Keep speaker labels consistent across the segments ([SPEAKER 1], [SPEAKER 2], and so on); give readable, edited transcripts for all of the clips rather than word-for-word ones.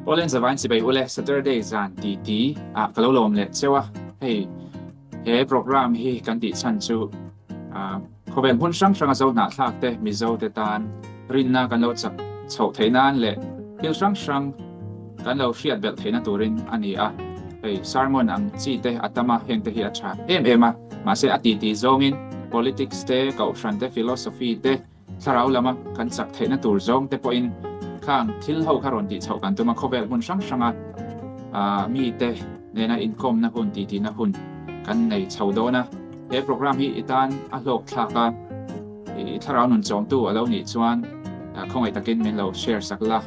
[SPEAKER 1] Olen zawain si bay ule Saturday zan ti kalau lom le sewa hey he program hi kan ti chan chu ko ben hun sang zo na thak te mi zo te tan rin na kan lo chak chho theinan le hil sang kan lo hriat bel theina turin ani hey sermon ang chi te atama heng te hi acha ema ma se ati zongin politics te kaushan te philosophy te tharau lama kan chak theina tur zong te pointข้างทิลเฮาคารอนติเฉากันตัวมาเข้าแบบหุ่นช่างมีแต่ในนะอินคอมนะหุ่นตีนะหุ่นกันในเฉาโดนะเอโปรแกรมที่อีตานอโลกทักกันถ้าเราหนุนจอมตัวเราหนีชวนคงไอ้ตะกินมินเราแชร์สักละ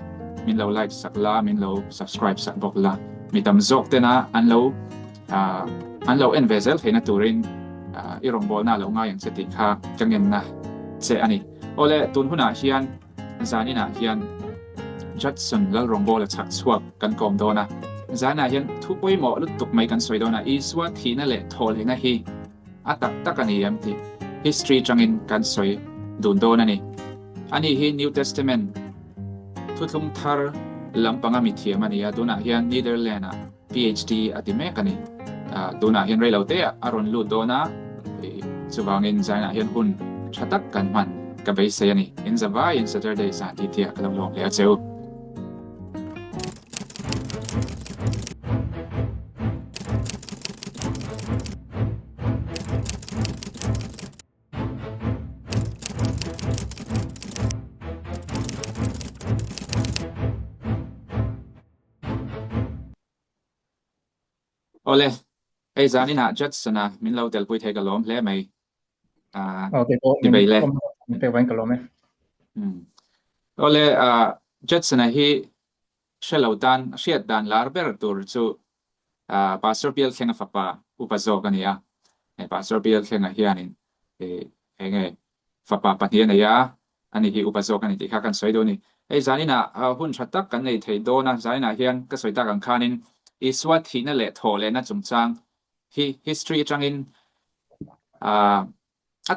[SPEAKER 1] มินเราไลค์สักละมินเรา subscribe สักบอกละมีตำจอกเตนะอันเราเอ็นเวเซลเห็นตัวรินอีรงบอลน่าเราง่ายอย่างสติค่ะจังเงินนะเจอันนี้โอเล่ตุนหุ่นอาเฮียนซานี่นะเฮียนจัดสนแล้วรองบอลชักสวกกันกอมโดนะจานาเห็นทุกไปหมอลุตุกไม่กันสวยโดนะอีสวทีนั่นแหละโทเลยนะฮีตักกันนี่ยัมที history จังอินกันสวยดูนโดนะนี่อันนี้ฮี New Testament ทุกลุงทาร์ลำปังมิเทียมันนี่ดูนะเห็น Netherlands PhD อติเมกันนี่ดูนะเห็นเรื่องเราเตะอารอนลูดโดนะสุวางินจานาเห็นหุ่นชัดตักกันมันกับไปเสียนี่อินสบายอิน Saturday สานที่เทียกันลงแล้วเจ้าโอเลไอ้จานี่นะจัดสนะมินเราเดลปุยเทกะล้มแล้วไหม
[SPEAKER 2] โอเคก็ไปเลยไปวันกะล้มมั้ย
[SPEAKER 1] โอเลจัดสนะฮีเชลาวตันเชียดดันลาร์เบอร์ตูร์จูปาสเตอร์เปียลเข่งฟ้าอุปโภคกันเนี่ยปาสเตอร์เปียลเข่งเฮียนินไงฟ้าปะเฮียเนี่ยอันนี้ที่อุปโภคกันที่ข้ากันสวยดูนี่ไอ้จานี่นะหุ่นชัดตักกันในไทยโดนะจานี่นะเฮียนก็สวยตักกันคานินอีสวัสดีนั่นแหละโทเลยนะจงจังhistory จังอิน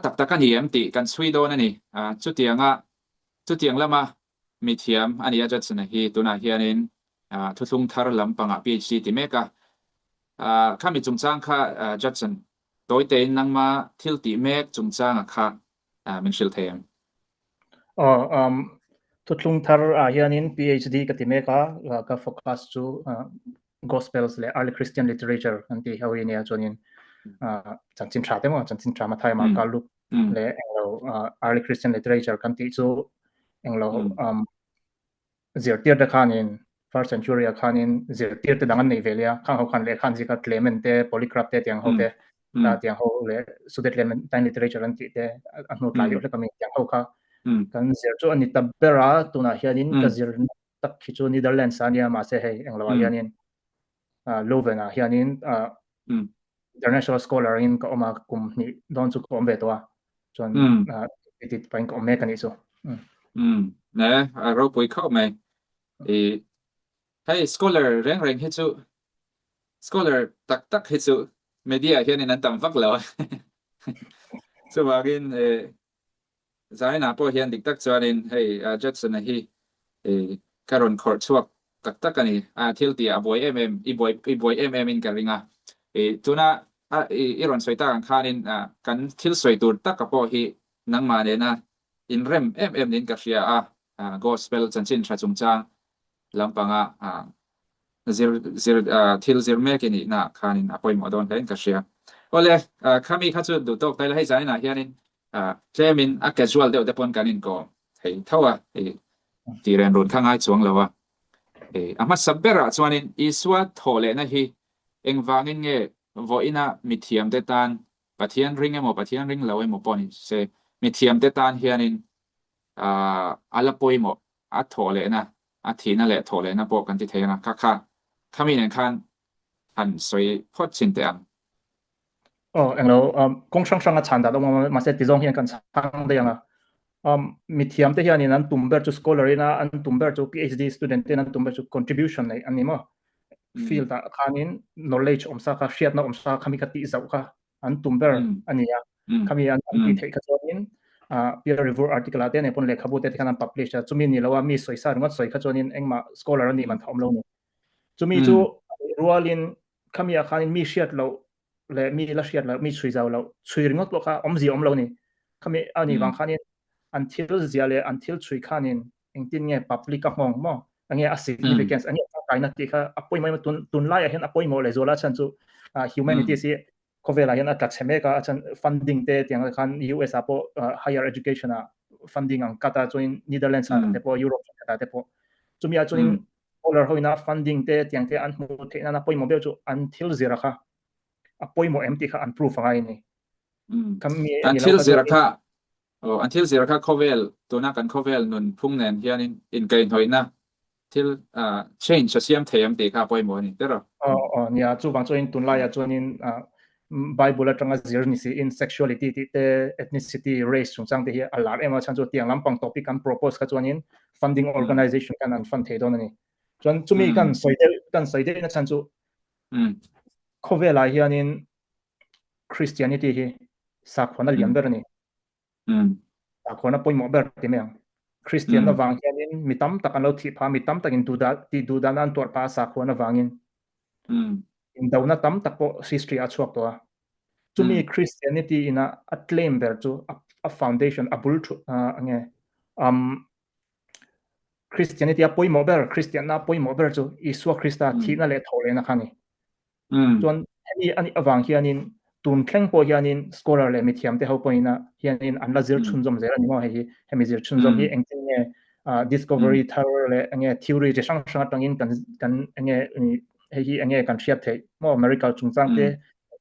[SPEAKER 1] ตักกันเยี่ยมติกันสวยโดนั่นนี่จุดเตียงละมามีเทียมอันนี้จะสนะฮีตัวน่ะเฮียนินทุกลุงทาร์ลำปังPhD ติเมกะข้ามีจงจังค่ะจัดสนโดยเตนังมาทิลติเมกจงจังค่ะมันชิลเทียม
[SPEAKER 2] ทุกลุงทาร์เฮียนิน PhD กติเมกะก็โฟกัสจู Gospels และ Early Christian Literature อันที่เฮาเนี่ยจนินจังจินทราเตมจังจินทรามาไทยมากาลุกและเรา Early Christian Literature กันที่จูเราเสียเตียดคานิน First Century คานินเสียเตียดดังนั้นในเวลียข้างเขาคันเลคันสิกะ Clemente Polycarp เตยังเฮาเตเตียงเฮาและ Sudetenland Literature อันที่เตอันนู้นหลายอยู่แล้วก็มีเตียงเฮาค่ะกันเสียจูอันนี้ตับเบราตัวน่ะเฮียนินก็เสียตักคิจู Netherlands อันนี้มาเสให้เราเฮียนินLeuven เฮียนินinternational scholar in ก็ออกมากุมนี่ดอนสุกอมเวตัวจนติดไปก็อมเมกันนี่ซู
[SPEAKER 1] นะเราไปเข้ามั้ยให้ scholar เร่งๆให้จู scholar ตักให้จู media เฮียนินนั้นตำฟักแล้วสว่ากินจายนะพอเฮียนดิกตักจวนินให้จัดสนะฮีการอนคอร์ตชวกตักกันนี่ทิลตีบอยอีบอยอินกันริงตัวน่ะอีรอนสวยตากันคานินกันทิลสวยตูดตักกับพอฮีนังมาเนี่ยนะอินเรมนินกับเชียgospel จันจินทราจงจางลำปังทิลซิร์เมกินี่นะคานินปอยหมอดอนเล่นกับเชียโอเลข้ามีข้าจะดูตกได้ให้ใจนะเฮียนินเจมินcasual เดี๋ยวจะปนกันนินก็ให้เท่าที่เรียนรู้ข้างง่ายช่วงแล้วอามาสับเบระจวนินอีสวะโทเลนะฮีเอ็งวางินเงวอินะมิเทียมเตตันปะเทียนริงปะเทียนริงเราปอนิเซมิเทียมเตตันเฮียนินอาลาปอยโทเลนะทีนั่นแหละโทเลนะบอกกันที่เทนะค่ะข้ามีหนึ่งคันหันสวยพอดชินเตียง
[SPEAKER 2] เอ็งเรากงช่างๆชันแต่ต้องมาเซตที่จงเฮียนกันช่างได้ยังมีเทียมเตเฮียนี่นั้นตุ่มเบอร์จู scholar นะอันตุ่มเบอร์จู PhD student นั้นตุ่มเบอร์จู contribution ในอันนี้มั้ง field คานิน knowledge อมซาค่ะเชียดนะอมซาคำมีกติเจ้าค่ะอันตุ่มเบอร์อันนี้คำมีอันที่เทคจอนินpeer review article อาเตเนี่ยปนเลขบุตรที่เขานำ publish จุดนี้เราว่ามีสวยสารวัดสวยขจรนินเองมา scholar นี่มันทำลง จุมีจูรัวลินคำมีอาคารินมีเชียดเราและมีละเชียดเรามีช่วยเจ้าเราช่วยงดลูกค้าจีเรานี่คำมีอันนี้บางคานิน until เสียเลย until ช่วยคานินเองตินเงี้ย public มองมั้งอันนี้ significance อันนี้การนัดที่เขาอภัยไม่มาตุนไล่เห็นอภัยไม่เลยโซล่าฉันจูhumanity สิเขาเวลาเห็นกัดเชมก็ฉัน funding เตะอย่างกัน US อาพอ higher education อ่ะ funding อังกัดจน Netherlands อ่ะแต่พอ Europe อ่ะแต่พอจุมีจนOlar hoina funding te tiang te an mu te na poi mo be chu until zera kha apoi mo empty kha unproof ngai ni
[SPEAKER 1] until zera kha until zera kha khovel tuna kan khovel nun phung nen hian in kain hoina till change siam them te kha poi mo ni tero
[SPEAKER 2] nia chu bang chu in tun la ya chuanin bible atanga zir ni si in sexuality te ethnicity race chung chang te hi alar ema chan chu tiang lampang topic kan propose kha chuanin funding organization kan an fund the don ni chuan chumi kan soide na chan chu khovela hianin christianity hi sakhona liam ber ni sakhona poimo ber ti meng christian na wang hianin mitam tak an lo thi pha mitam takin du dan an tor pa sakhona wangin in dauna tam tak po history a chuak to chumi christianity ina a claim ber chu a foundation a bul ange Christianity apoi mober Christian na apoi mober chu Isua Christa thina le thole na khani chuan ani awang hianin tun thleng po hianin scholar le mithiam te ho poina hianin anla zir chunjom zera ni mo hi hemizir chunjom hi engtin nge discovery tower le ange theory je sang tangin kan ange hi ange kan thiat the mo America chungchang te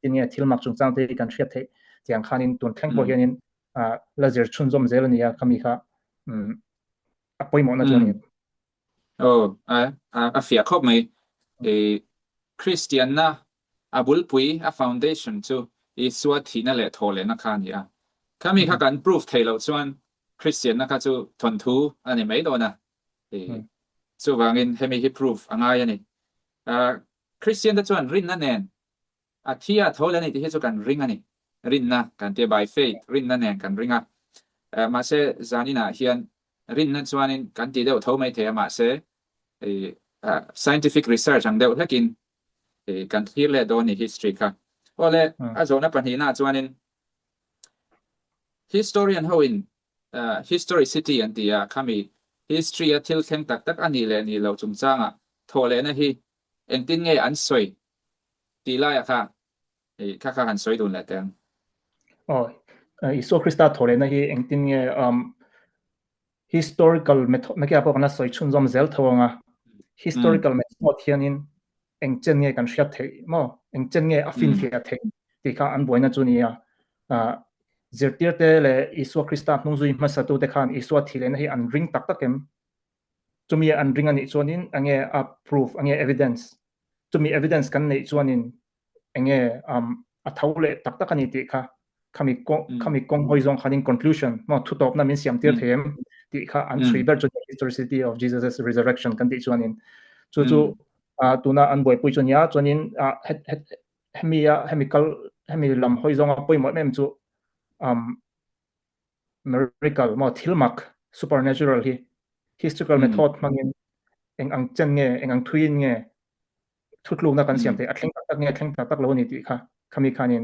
[SPEAKER 2] tinge thilmak chungchang te kan thiat the tiang khanin tun thleng po hianin lazir chunjom zera ni ya khami kha apoi mo na chuan
[SPEAKER 1] a fia khop mai Christian na abul pui a foundation chu Isua thina le thole na khan ya kami kha kan proof thailo chuan Christian na kha chu thon thu ani mai do na chu wangin hemi hi proof angai ani Christian da chuan rin na nen a thia thole ni ti hi chu kan ring ani rin na kan te by faith rin na nen kan ringa ma se zanina hian rin na chuanin kan ti deuh tho mai the ma se scientific research ang deuh hlekin kan thir le do ni history kha ole azona panhina chuanin historian hoin historicity and the kami history a thil thleng tak tak ani le ni lo chungchanga thole na hi engtin nge an soi ti la ya kha kha han soi dun la teng
[SPEAKER 2] Isua Christa thole na hi engtin nge historical method na kya pa kana soi chunjom zel thawanga historical method hianin engchen nge kan hriat thei mo engchen nge afin fia thei ti kha an boina chunia zirtir te le Isua Christa nungzui masatu te khan Isua thilen hi an ring tak takem chumi an ring ani chuanin ange a proof ange evidence chumi evidence kan nei chuanin ange a thaule tak tak ani ti kha kami kong hoizong khanin conclusion mo thutop na min siam tir them ti kha an thriber chu historicity of Jesus' resurrection kan ti chuanin chu tuna an boy pui chunia chuanin hemi lam hoizong a poimo mem chu miracle mo thilmak supernatural hi historical method mangin ang chen nge ang thuin nge thutlu na kan siam te athleng tak nge athleng tak lo ni ti kha khami khanin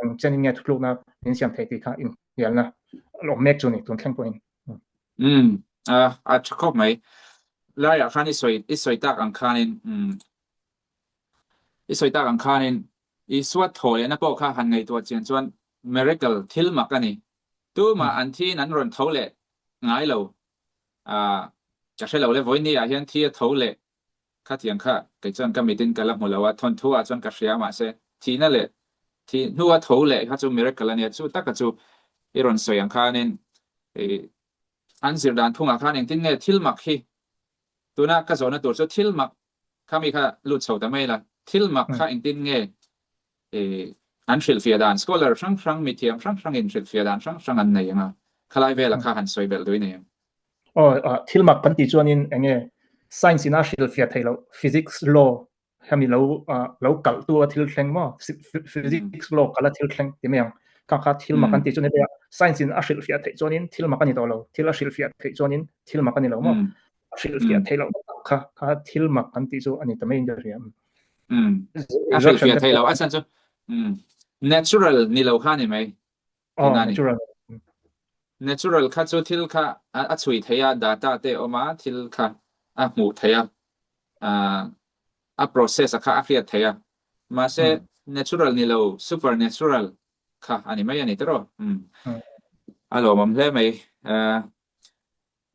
[SPEAKER 2] ang chen nge thutlu na nin siam the ti kha in yalna lo mek chu ni tun thleng point
[SPEAKER 1] a chakop mai la ya khani soi tak ang khanin isoi tak ang khanin Isua thole na po kha han ngai to chen chuan miracle thilmak ani tu ma an thi nan ron thole ngai lo cha se lo le voini a hian thi thole kha tiang kha ke chuan ka mitin kala mulawa thon thu a chuan ka hria ma se thi na le thi nuwa thole kha chu miracle ani chu tak ka chu iron soi ang khanin an zir dan thunga khanin tin nge thilmak hi tuna ka zona tur chu thilmak khami kha lut chho ta mai la thilmak kha in tin nge an thil fia dan scholar sang mithiam sang in thil fia dan sang an nei anga khalai vela kha han soi bel doi nei
[SPEAKER 2] thilmak kan ti chuanin enge science in ashil fia thailo physics law hami lo kal tu thil thleng mo physics law kala thil thleng ti meang kha thilmak kan ti chuan be science in ashil fia thei chuanin thilmak ani to lo thil ashil fia thei chuanin thilmak ani lo mo ashil fia thailo ka thilmak kan ti chu ani tame in der riam
[SPEAKER 1] actually thai lo asan chu natural ni lo kha ni mai natural kha chu thil kha a chui thaya data te oma thil kha a mu thaya a process kha a create thaya ma se natural ni lo supernatural kha ani mai ani tro alo mam hle mai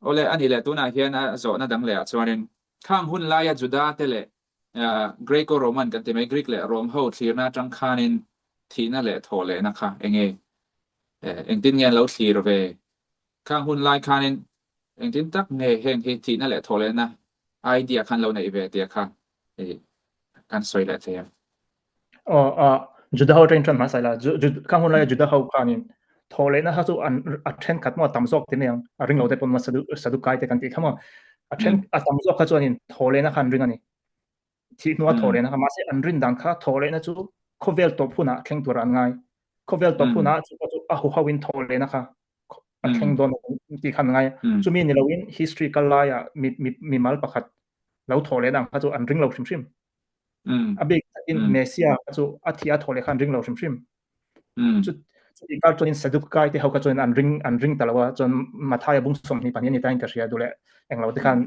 [SPEAKER 1] ole ani le tuna hian a zo na dang le chuanin khang hun la ya juda te le greco roman kan te mai greek le rom ho thirna tang khanin thina le thole na kha enge engtin ngan lo thlir ve khang hun lai khanin engtin tak nge heng hi thina le thole na idea khan lo nei ve te kha kan soi le te
[SPEAKER 2] juda ho train tran ma sai la khang hun lai juda ho khanin thole na ha chu an athen khat mo tamsok te meng ring lo te pon ma sadu kai te kan ti khamo athen atamsok kha chuanin thole na khan ring ani thi nuwa thole na ma se an rin dang kha thole na chu khovel to phuna thleng tur an ngai khovel to phuna chu a hu hawin thole na kha a thleng don ti khan ngai chu mi ni lowin history kal la ya mi mal pakhat lo thole dang kha chu an ring lo shim shim a big in mesia chu a thia thole khan ring lo shim shim chu ikal chuanin sadukai te hauka chuan an ring talawa chuan mathaya bung som ni panin ni tain ka ria dule englo te khan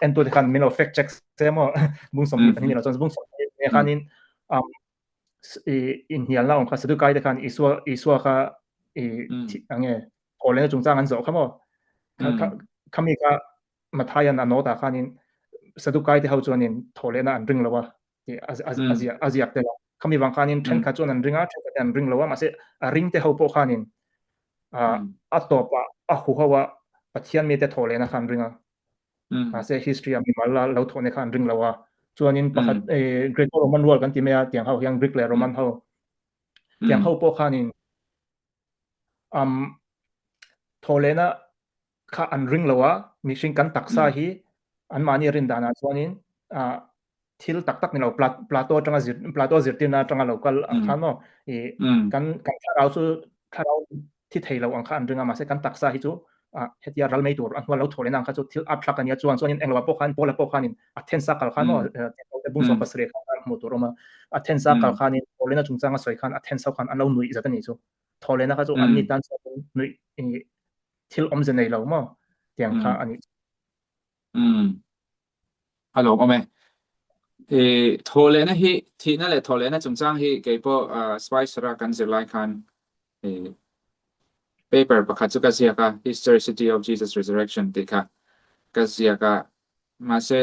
[SPEAKER 2] ento te khan mino fact check semo bung som ni panin ni chuan bung som ni khanin in hian la on kha sadukai te khan iswa kha ange ole chungchang an zo khamo khami ka mathaya na nota khanin sadukai te hau chuanin thole na an ring lawa azia te khami wang khanin then kha chuan an ringa then an ring lawa ma se a ring te ho po khanin a topa a hu hawa pathian mi te thole na khan ringa ma se history ami malla lo thone khan ring lawa chuanin pakhat greco roman world kan ti mea tiang ho yang greek le roman ho tiang ho po khanin thole na kha an ring lawa mi hring kan taksa hi an mani rin dana chuanin thil tak ni lo plato zirtina tanga local khano kan tharau chu tharau thi theilo ang khan ringa ma se kan taksa hi chu hetia ral mei tur an lo thole nang kha chu thil athak ania chuanin englo po khan pola po khanin athensa kal khano bung som pasre khan mu turoma athensa kal khanin polena chungchanga soi khan athensa khan an lo nui zatani chu thole na kha chu an ni tan nui thil omje nei lo mo tiang kha ani
[SPEAKER 1] alo ome thole na hi thina le thole na chungchang hi ke po spice ra kan zirlai khan paper pakhat chu ka sia ka historicity of Jesus resurrection te kha ka sia ka ma se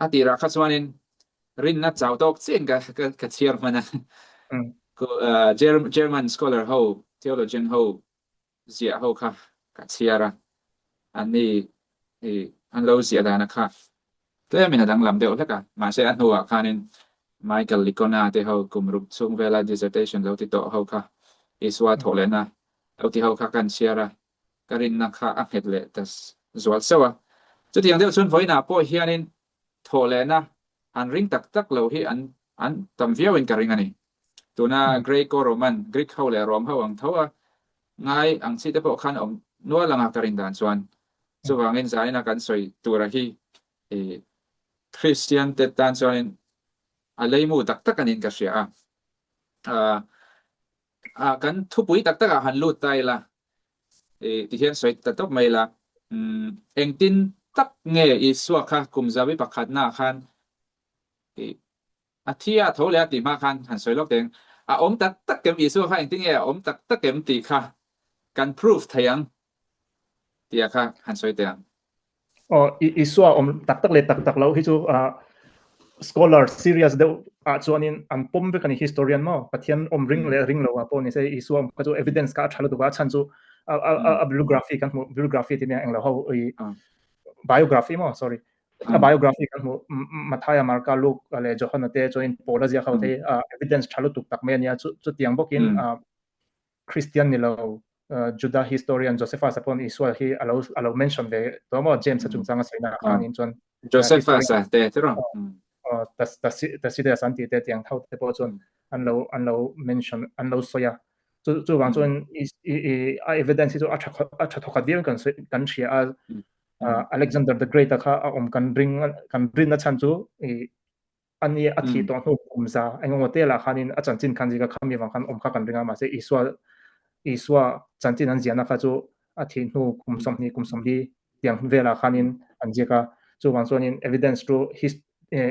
[SPEAKER 1] atira kha chuanin rin na chau tok chen ka chiar mana ko German scholar ho theologian ho zia ho kha ka chiara ani an lo zia dana kha tle mina dang lam deuh leka ma se an huwa khanin Michael Licona te ho kumrup chung vela dissertation lo ti to ho kha iswa thole na lo ti ho kha kan chiara karin na kha a het le tas zwal sewa chu tiang deuh chun voina po hianin thole na an ring tak lo hi an tam viawin ka ring ani tuna greco roman greek ho le rom ho ang thowa ngai ang chi te po khan om nuwa langa ka ring dan chuan chu wangin zai na kan soi tura hi Christian te tan chuan alei mu tak anin ka ria kan thupui tak han lut tai la ti hian soi tatop mai la engtin tak nge iswa kha kumzawi pakhat na khan athia thole ati ma khan han soi lok teng om tak kem iswa kha engtin nge om tak kem ti kha kan proof thayang tia kha han soi teng
[SPEAKER 2] iswa om tak le tak lo hi chu scholar serious de chuanin an pom ve kani historian mo pathian om ring lo apo ni se iswa ka chu evidence ka thalo tu ba chan chu a biography ti me englo ho biography mo sorry a biography kan mathaya marka luk ale johan te join pola zia khaute evidence thalo tuk tak me nia chu tiang bokin Christian ni lo Judah historian Josephus upon iswa hi allow mention de tomo James chungchanga saina khan in chon
[SPEAKER 1] Josephus te tro
[SPEAKER 2] ta si de santi te tiang thau te po chon an lo mention an lo soya chu wang chon evidence chu a thokat vian kan chia Alexander the Great ค่ะกันริงนะฉันจูอันนี้อธิตอนหูกุมซาไอ้งงเตละคันอาจารย์จินคันจิก็คำมีบางคันค่ะกันริงมาเสอีสวาจันจินอันเจียนะคะจูอธิหูกุมสมดีอย่างเวลาคันอันเจีก็จูบางส่วนevidence to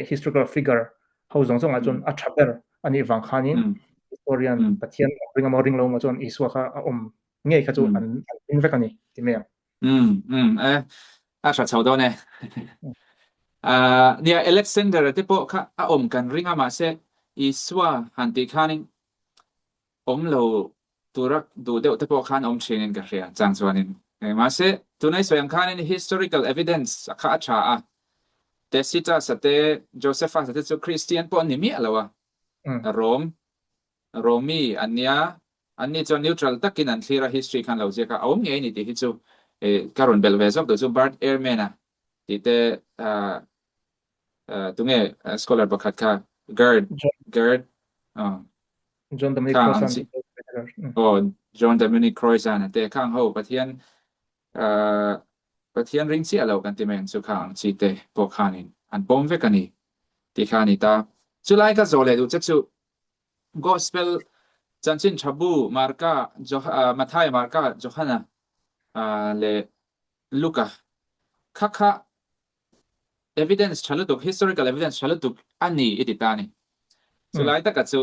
[SPEAKER 2] historical figure เขาจงอาจารย์ชับเตอร์อันนี้บางคันhistorian ปะเทียนริงมาริงลงมาจนอีสวาค่ะง่ายค่ะจูอันอินเวกันนี่ที่ไม่
[SPEAKER 1] อาชาชาวดอนเนี่ยเนี่ยอเล็กซานเดอร์ที่พวกเขากันริงมาเสอีสวาหันติคานิเราตัวรักดูเดี๋ยวที่พวกเขาเชนินกันเรียจังส่วนนี้มาเสตัวในส่วนคานิ historical evidence ข้าชาแต่สิจ้าสเตโจเซฟสเตจูคริสเตียนปอนนี่มีอะไรวะโรมีอันนี้จนนิวทรัลตักกินอันคลีร์ history คันเราเจ้าไงนี่ที่ฮิจูการุนเบลเวซอกตัวจูบาร์ตเอร์แมนที่เตตรงนี้ scholar บักขัดค่ะ GERD
[SPEAKER 2] จอห์น โดมินิก ครอยซัน
[SPEAKER 1] จอห์น โดมินิก ครอยซันแต่ข้างเขาประเทศริงเสียเรากันที่แม่งสุขางชีเตพวกขานินอันปมเวกันนี่ที่ขานิตาสุไลก็โจเลดูจักสุ gospel จันชินชาบูมาร์กามาทายมาร์กาโจฮานะเลลูกาค่ะ evidence ฉลุตุก historical evidence ฉลุตุกอันนี้อิติตานี่สุไลตะกัดสุ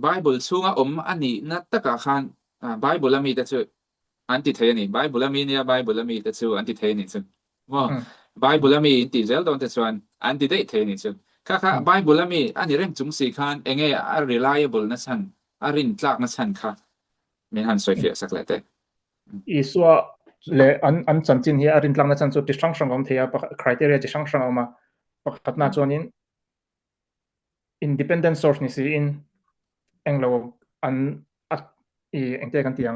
[SPEAKER 1] Bible ซุงอันนี้นัตตะกะคันBible มีแต่สุอันติเทนี่ Bible มีเนี่ย Bible มีแต่สุอันติเทนี่ซุว่า Bible มีอินติเซลตอนแต่ส่วนอันติเทนี่ซุค่ะ Bible มีอันนี้เรื่องจุงสีคันreliable นะซันรินตลากนะซันค่ะมีหันสวยเฟียสักแล้วแต่
[SPEAKER 2] อีสัวเลอันจันจินเฮียรินตลากนะซันสุดที่ช่างเทียบ criteria ที่ช่างเอามาปกติน่าจวนิน independent source นี่สิเองเราอันเองเตกันเตียง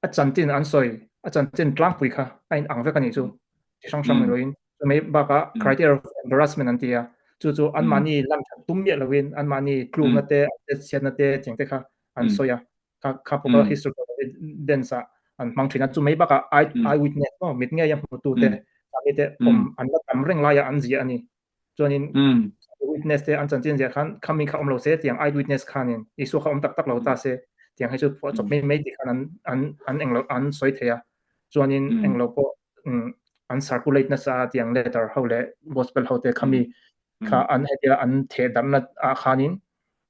[SPEAKER 2] อาจารย์จินอันสวยอาจารย์จินกลางปุยค่ะไอ้อังเวกันนี่จูที่ช่างเลยไม่บ้าก็ criteria of embarrassment นั่นเตียจู่อันมานี่ลังตุ้มเยอะเลยอันมานี่กลุ่มนั่นเตะเสียนั่นเตะจริงๆค่ะอันสวยค่ะพวกเรา historical evidence อันบางทีนั่นจู่ไม่บ้าก็ eye witness ก็มิดเงี้ยยังหมดตัวเตะอันนี้เตะอันนั้นทำเรื่องลายอันเสียอันนี้จนwitness เตอันจันจินเสียคันคำมีเขาเราเสียเตียง eye witness คันนี่อีสุเขาตักเราตาเสียเตียงให้จุดพอจบไม่ดีคันอันเองเราอันสวยเทียจนเองเราก็อัน circulate นะซะเตียง letter เขาเลย gospel เขาเตคำมีค่ะอันให้เตียอันเทดัมนะคันนี่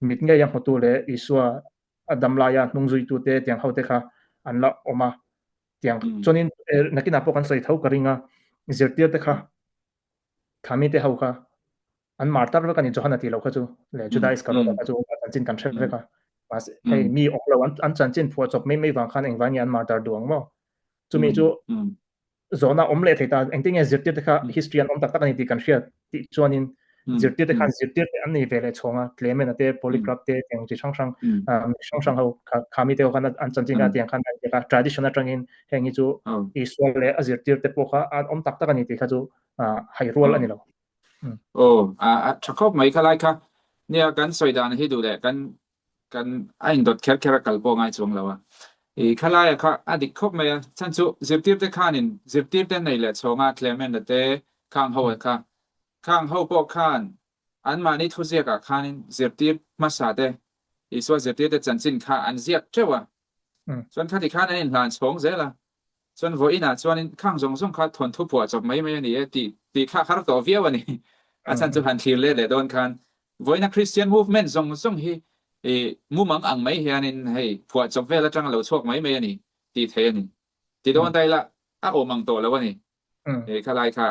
[SPEAKER 2] มิดเงี้ยยังหดตัวเลยอีสุดัมลายนุ่งจุยตัวเตเตียงเขาเตค่ะอันละออกมาเตียงจนนักกินอาพวกกันใส่เท้ากระริงเสียเตียเตค่ะคำมีเตเขาค่ะอันมาร์ตาร์เวกันนี่จอฮันนาทีเราก็จูเลยจูดาอิสการ์โรก็จูอันจินกันเชฟเวกันมาให้มีออกเราอันจินพอจบไม่วางคันเองวันนี้อันมาร์ตาร์ดวงมั้งจูมีจูโซน่าเลที่ตาเองที่เนี่ยจิตเตะค่ะ history อันตักกันนี่ที่กันเชียร์ที่จวนนี่จิตเตะค่ะจิตเตะอันนี้เวลาช่วงเคลมนั่นเตะ polygraph เตะอย่างที่ช่างเขาขามีเตะกันอันจินกันที่อย่างคันนั่นเตะค่ะ traditional จังอินแห่งนี้จูอิสวาเลจิตเตะพวกค่ะอันตักกันนี่ที่ค่ะจูให้รัวอันนี้เรา
[SPEAKER 1] ชักครบไหมคะไรคะเนี่ยกันสวยดานให้ดูแลกันไอ้ดอทแคร์กัลโปง่ายช่วงแล้วคะไรค่ะอดีตครบไหมฉันจูจิบตีบเตขานินจิบตีบเตไหนแหละช่วงเคลมนั่นเตะข้างหัวค่ะข้างหัวพวกข้านอันมานี่ทุเรียกข้านินจิบตีบมาสาเตอีส่วนจิบตีบเตจันจินข้าอันเสียเจ้าส่วนข้าที่ข้านี่หลานช่วงเสียละส่วนวัยน่ะส่วนข้างส่งข้าทนทุบหัวจบไม่นี่ตีข้าคาร์ตัวเวียวันนี้อาจารย์จะหันทีเล่เลยโดนคันวัยนักคริสเตียนมูฟเมนต์ส่งให้มูมังอังไม่เฮียนี่ให้ผัวจบเวลาจังเราชกไม่นี่ตีเทนี่ตีโดนได้ละโอมังโตแล้ววะนี่ข้าไรค่ะ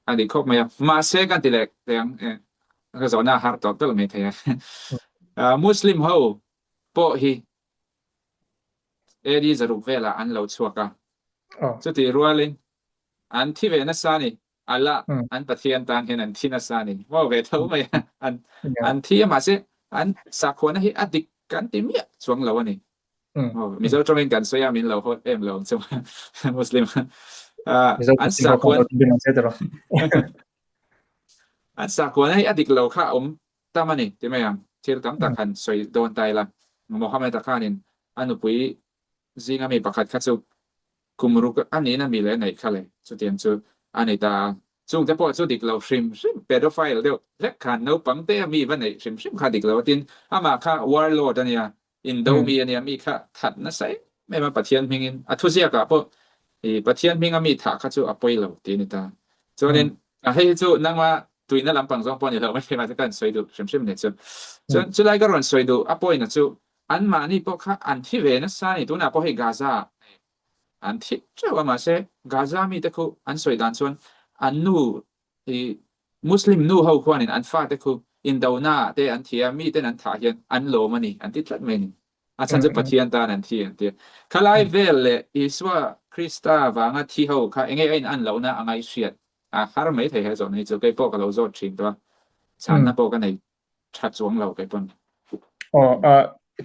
[SPEAKER 1] อันนี้ครบไหมมาเซกันทีเล็กแต่ยังก็สอนหน้าฮาร์ตตัวไม่เทียมุสลิมเขาโปะฮีดีจะรูปเวลาอันเราชกกันสุดที่รัวเลยอันที่เวนัสซานี่อัลละอันปะเทียนต่างเห็นอันที่นัสซานี่ว่าเวทเอาไหมอันที่มาเซอันสักคนให้อดีตกันที่มีช่วงเราวะนี่มีเจ้าตรงกันสวยมินเราเราใช่ไหมมุสลิมอันสักคนอันสักคนให้อดีตเราข้าตามันนี่ใช่ไหมยังที่เราตั้งแต่ขันสวยโดนตายละมุฮัมมัดตะข้านินอันอุป zinga mi pakhat kha chu kumru ka ani na mi le nei khale chu tiam chu ani ta chung te po chu dik lo shrim pedophile deu le khan no pangte mi ban nei shrim kha dik lo tin ama kha warlord ania indo mi ania mi kha that na sai me ma pathian mingin athusia ka po e pathian minga mi tha kha chu apoi lo tin ta chuanin a hei chu nangwa tuina lampang zong pon ni lo ma thema kan soi du shrim ne chu lai ka ron soi du apoi na chu an ma ni po kha an thi ve na sai tu na po he gaza an thi chawa ma se gaza mi te khu an soi dan chuan an nu e muslim nu ho khwanin an fa te khu in dauna te an thia mi te an tha hian an lo mani an ti tlat meni a chan chu pathian ta an thi an ti khalai vel le iswa krista wanga thi ho kha enge ein an lo na angai hriat a har mai thei he zo nei chu kai po ka lo zo thin to chan na po ka nei that chuang lo kai pon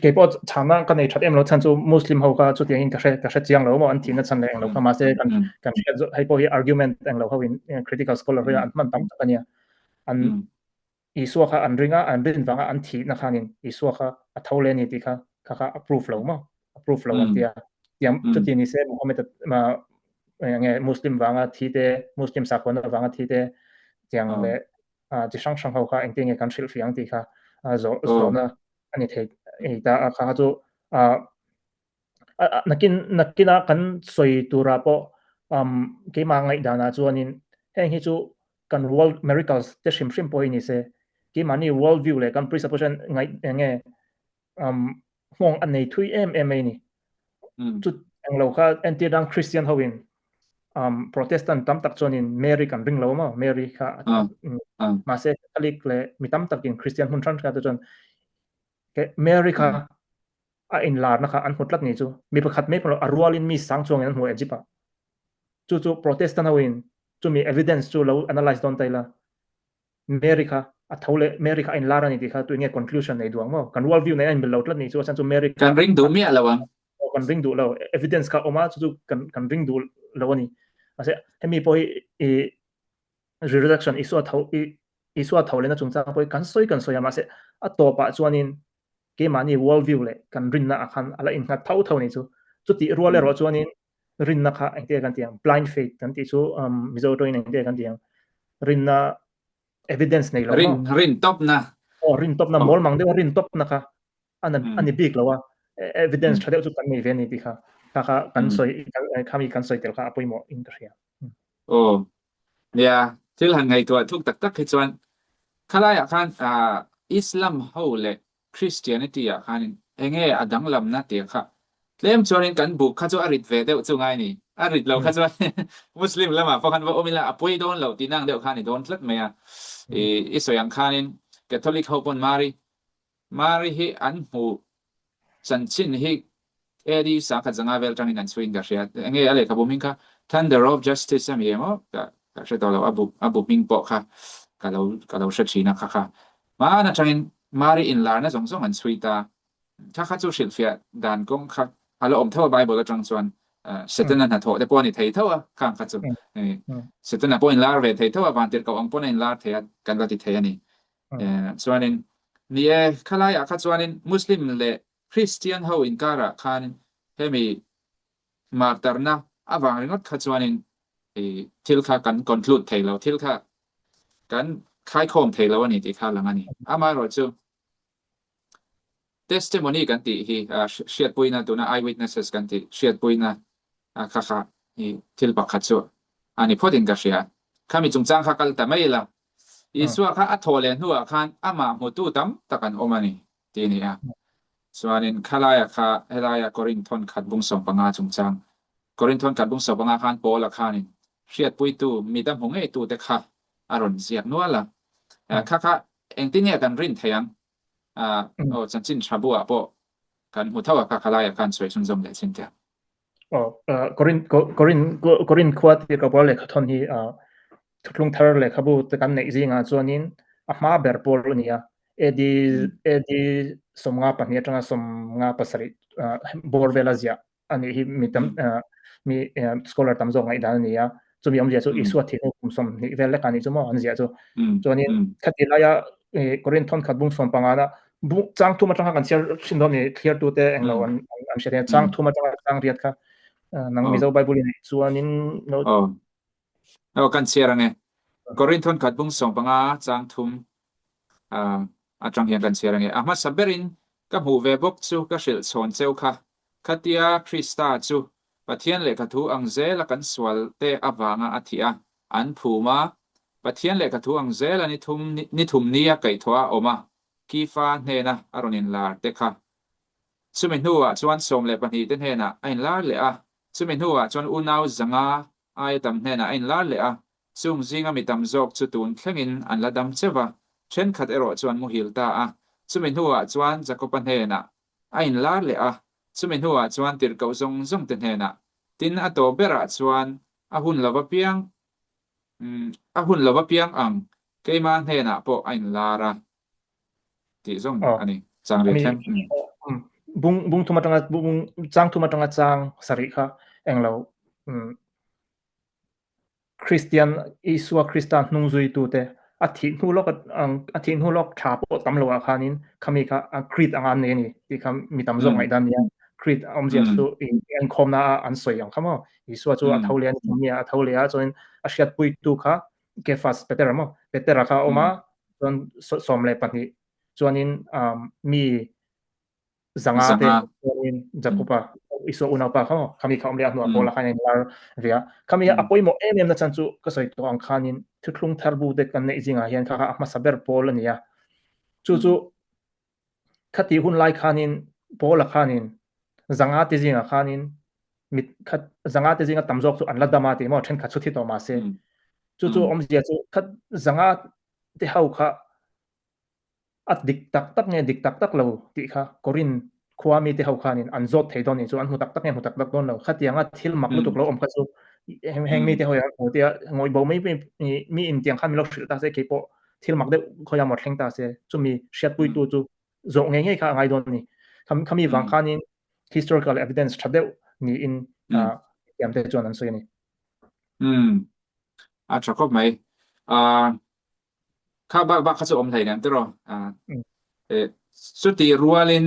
[SPEAKER 2] ke po chana kan nei that em lo chan chu muslim ho ka chu tiang in ka hre chiang lo mo an thina chan le ang lo ka ma se kan hai po hi argument ang lo ho in critical scholar ri an man tam ta nia an iswa kha an ringa an rin wanga an thi na khanin iswa kha a thole ni ti kha approve lo mo approve lo an tia tiam chu ti ni se Muhammad ma nge muslim wanga thi te muslim sa khona wanga thi te tiang le chi sang ho kha engting e kan shil fiang ti kha zo na ani the ta kha chu nakina kan soi tura po ke ma ngai dana chuanin heng hi chu kan world miracles te shim po ni se ke mani world view le kan presupposition ngai nge hong an nei thui em ni chu anglo kha anti dang christian hoin protestant tam tak chuanin mary kan ring lo ma mary kha ma se catholic le mi tam tak in christian hun tran kha tu chon ke mary kha a in lar na kha an hutlat ni chu mi pakhat me pro arwalin mi sang chuang an hu ejipa chu protestant hoin chu mi evidence chu lo analyze don taila mary kha a thole mary kha in lar ani ti kha tu nge conclusion nei duang mo kan world view nei an bil tlat ni chu chan chu mary
[SPEAKER 1] kan ring du mi alawang
[SPEAKER 2] kan ring du lo evidence ka oma chu kan ring du lo ni ase hemi poi e reduction iswa thole na chungcha poi kan soi ama se a to pa chuanin ke mani world view le kan rin na akhan ala in kha thau ni chu ti ruale ro chuanin rin na kha ente kan tiang blind faith kan ti chu mizo to in ente kan tiang rin na evidence nei lo
[SPEAKER 1] rin top na
[SPEAKER 2] rin top na mol mang de rin top na kha ani big lo wa evidence thade chu kan nei ve ni ti kha kan soi khami kan soi tel kha apoi mo in tria
[SPEAKER 1] ya til han ngai to thuk tak he chuan khalai akhan islam ho le christianity akhan enge adang lam na te kha tlem chuanin kan bu kha chu arit ve deu chu ngai ni arit lo kha chu muslim lama phakan wa omila apoi don lo tinang deu khani don tlat me isoyang khanin catholic ho pon mari hi an hu chanchin hi edi sa kha janga vel tangin an swing ga ria enge ale kha bomin kha thunder of justice am yemo ka se to lo abu ping po kha ka lo shachi na kha ma na tangin mari in lar na song an suita kha chu shil fia dan kong kha alo om thaw bible la tang chuan setana na tho de poni thei thawa khang kha chu setana point lar ve thei thawa ban tir ka ong pon in lar thea kan ga ti thei ani chuanin ni khalai kha chuanin muslim le christian ho in kara khan hemi martarna awang ringot kha chuanin thil kha kan conclude thei lo thil kha kan khai khom thei lo ani ti kha lang ani ama ro chu testimony kan ti hi shiat puina tuna eyewitnesses kan ti shiat puina kha hi thil pakhat chu ani phodin ka ria khami chungchang kha kal ta mai la iswa kha athole nuwa khan ama mutu tam takan omani ti ni chuanin khalaya kha helaya korinthon khat bung som panga chungchang korinthon khat bung som panga khan pola khanin shiat pui tu midam hongei tu te kha aron ziak nuala kha engtin ya kan rin thayang chanchin thabua po kan huthawa kha khalaya kan soi sun zom le chintia
[SPEAKER 2] korin khwat ti ka bole khathon hi thuklung thar le khabu te kan nei zinga chuanin ama ber pol nia edi somnga pahnia tanga somnga pasari borvelazia ani hi mitam mi scholar tamzo ngai dan nia chumi amja chu iswa thi kum som ni vel le kani chumo anzia chu chuanin khatilaya korinthon khatbung som pangana บุจังทุมาจังกันเชียร์ชินดอนี่เคลียร์ตัวแต่เองเราอันเชียร์จังทุมาจังเรียดค่ะนังมิโซไบเบิลนี่ส่วนนี้โน
[SPEAKER 1] เอากันเชียร์ไงกอรินทอนกัดบุงส่งปังอาจังทุมอาจังเฮียนกันเชียร์ไงมาสับเบรินกับหูเวบกจูก็สิลสอนเจ้าค่ะคัตยาคริสตาจูปะเทียนเลกทูอังเซละกันสวลเตอวางอาทิอาอันภูมาปะเทียนเลกทูอังเซละนิทุมเนียไก่ทัวออกมากีฟ้าเนนะอารอนินลาเตค่ะสุเมนูจวนสมเลปนีเตนเฮนะไอ้ลาเลสุเมนูจวนอุนาวจังไอ้ตำเนนะไอ้ลาเลซุงซิงมีตำจอกจุตุนเทงินอันละดำเชวะเช่นขัดเอโรจวนมุฮิลตาสุเมนูจวนจักรปันเฮนะไอ้ลาเลสุเมนูจวนติรเกาซงเตนเฮนะตินอโตเบระจวนหุ่นลาวเปียงอังเกมาเฮนะโปไอ้ลาระที่ซงอันนี้จังเรียก
[SPEAKER 2] บุงทุมาจังบุงจังทุมาจังจังสริค่ะเองเราคริสเตียนอิสวาคริสตันนุงซุยตูเตอาทิตย์หูลอกชาปตำโลอาคานินคามีค่ะคริสอันนี้นี่ที่คำมีตำจงไอ้ด้านนี้คริสอมเจียสุอินคอมนาอันสวยอย่างคำว่าอิสวาจูอัทาวเลียนเนี่ยอัทาวเลียจนอาชีพปุยตูค่ะเกฟัสเปเตอร์มั้งเปเตอร์ค่ะออกมาจนสมเลปันนี้จวนนี้มีจังอาเตจวนนี้จักรปะอิสวาอุณาปะเขาคำมีเขาอมเลียนหัวโบราณในลาเวียคำมีอภัยโมเอ็มนะจันจูก็ใส่ตัวอังคานินทุกลุงทาร์บูเด็กกันในจริงอ่ะเห็นค่ะมาสับเบอร์โพลเนี่ยจู่ขัดที่หุ่นไล่คานินโพลคานินจังอาที่จริงอ่ะคานินมิดขัดจังอาที่จริงอ่ะตั้มจอกสุอันละดามาที่มั่วเช่นขัดสุดที่ตัวมาเสจู่อมเสียจู่ขัดจังอาที่เขาค่ะอัดดิกตักเนี่ยดิกตักเราที่ค่ะกอรินความมีที่เขาคานินอันจดให้ตอนนี้จู่อันหูตักเนี่ยหูตักโดนเราขัดยังอ่ะทิลมักลุตุกเราอมขัดจู่แห่งมีที่เขาอย่างหัวที่งอยบ่มีอินเดียงขันมีล็อกสิตาเสกเปาทิลมักได้เขายังหมดแห่งตาเสจู่มีเชียดปุยตู่จู่จงง่ายๆค่ะไงโดนนี่คำมีบางคานิน historical evidence ชัดเดนี่อินยามเตจวนนั้นส่วนนี้
[SPEAKER 1] ชักก็ไหมข้าบ้าข้าจะอมไทยเนี่ยตลอดสุดที่รัวลิน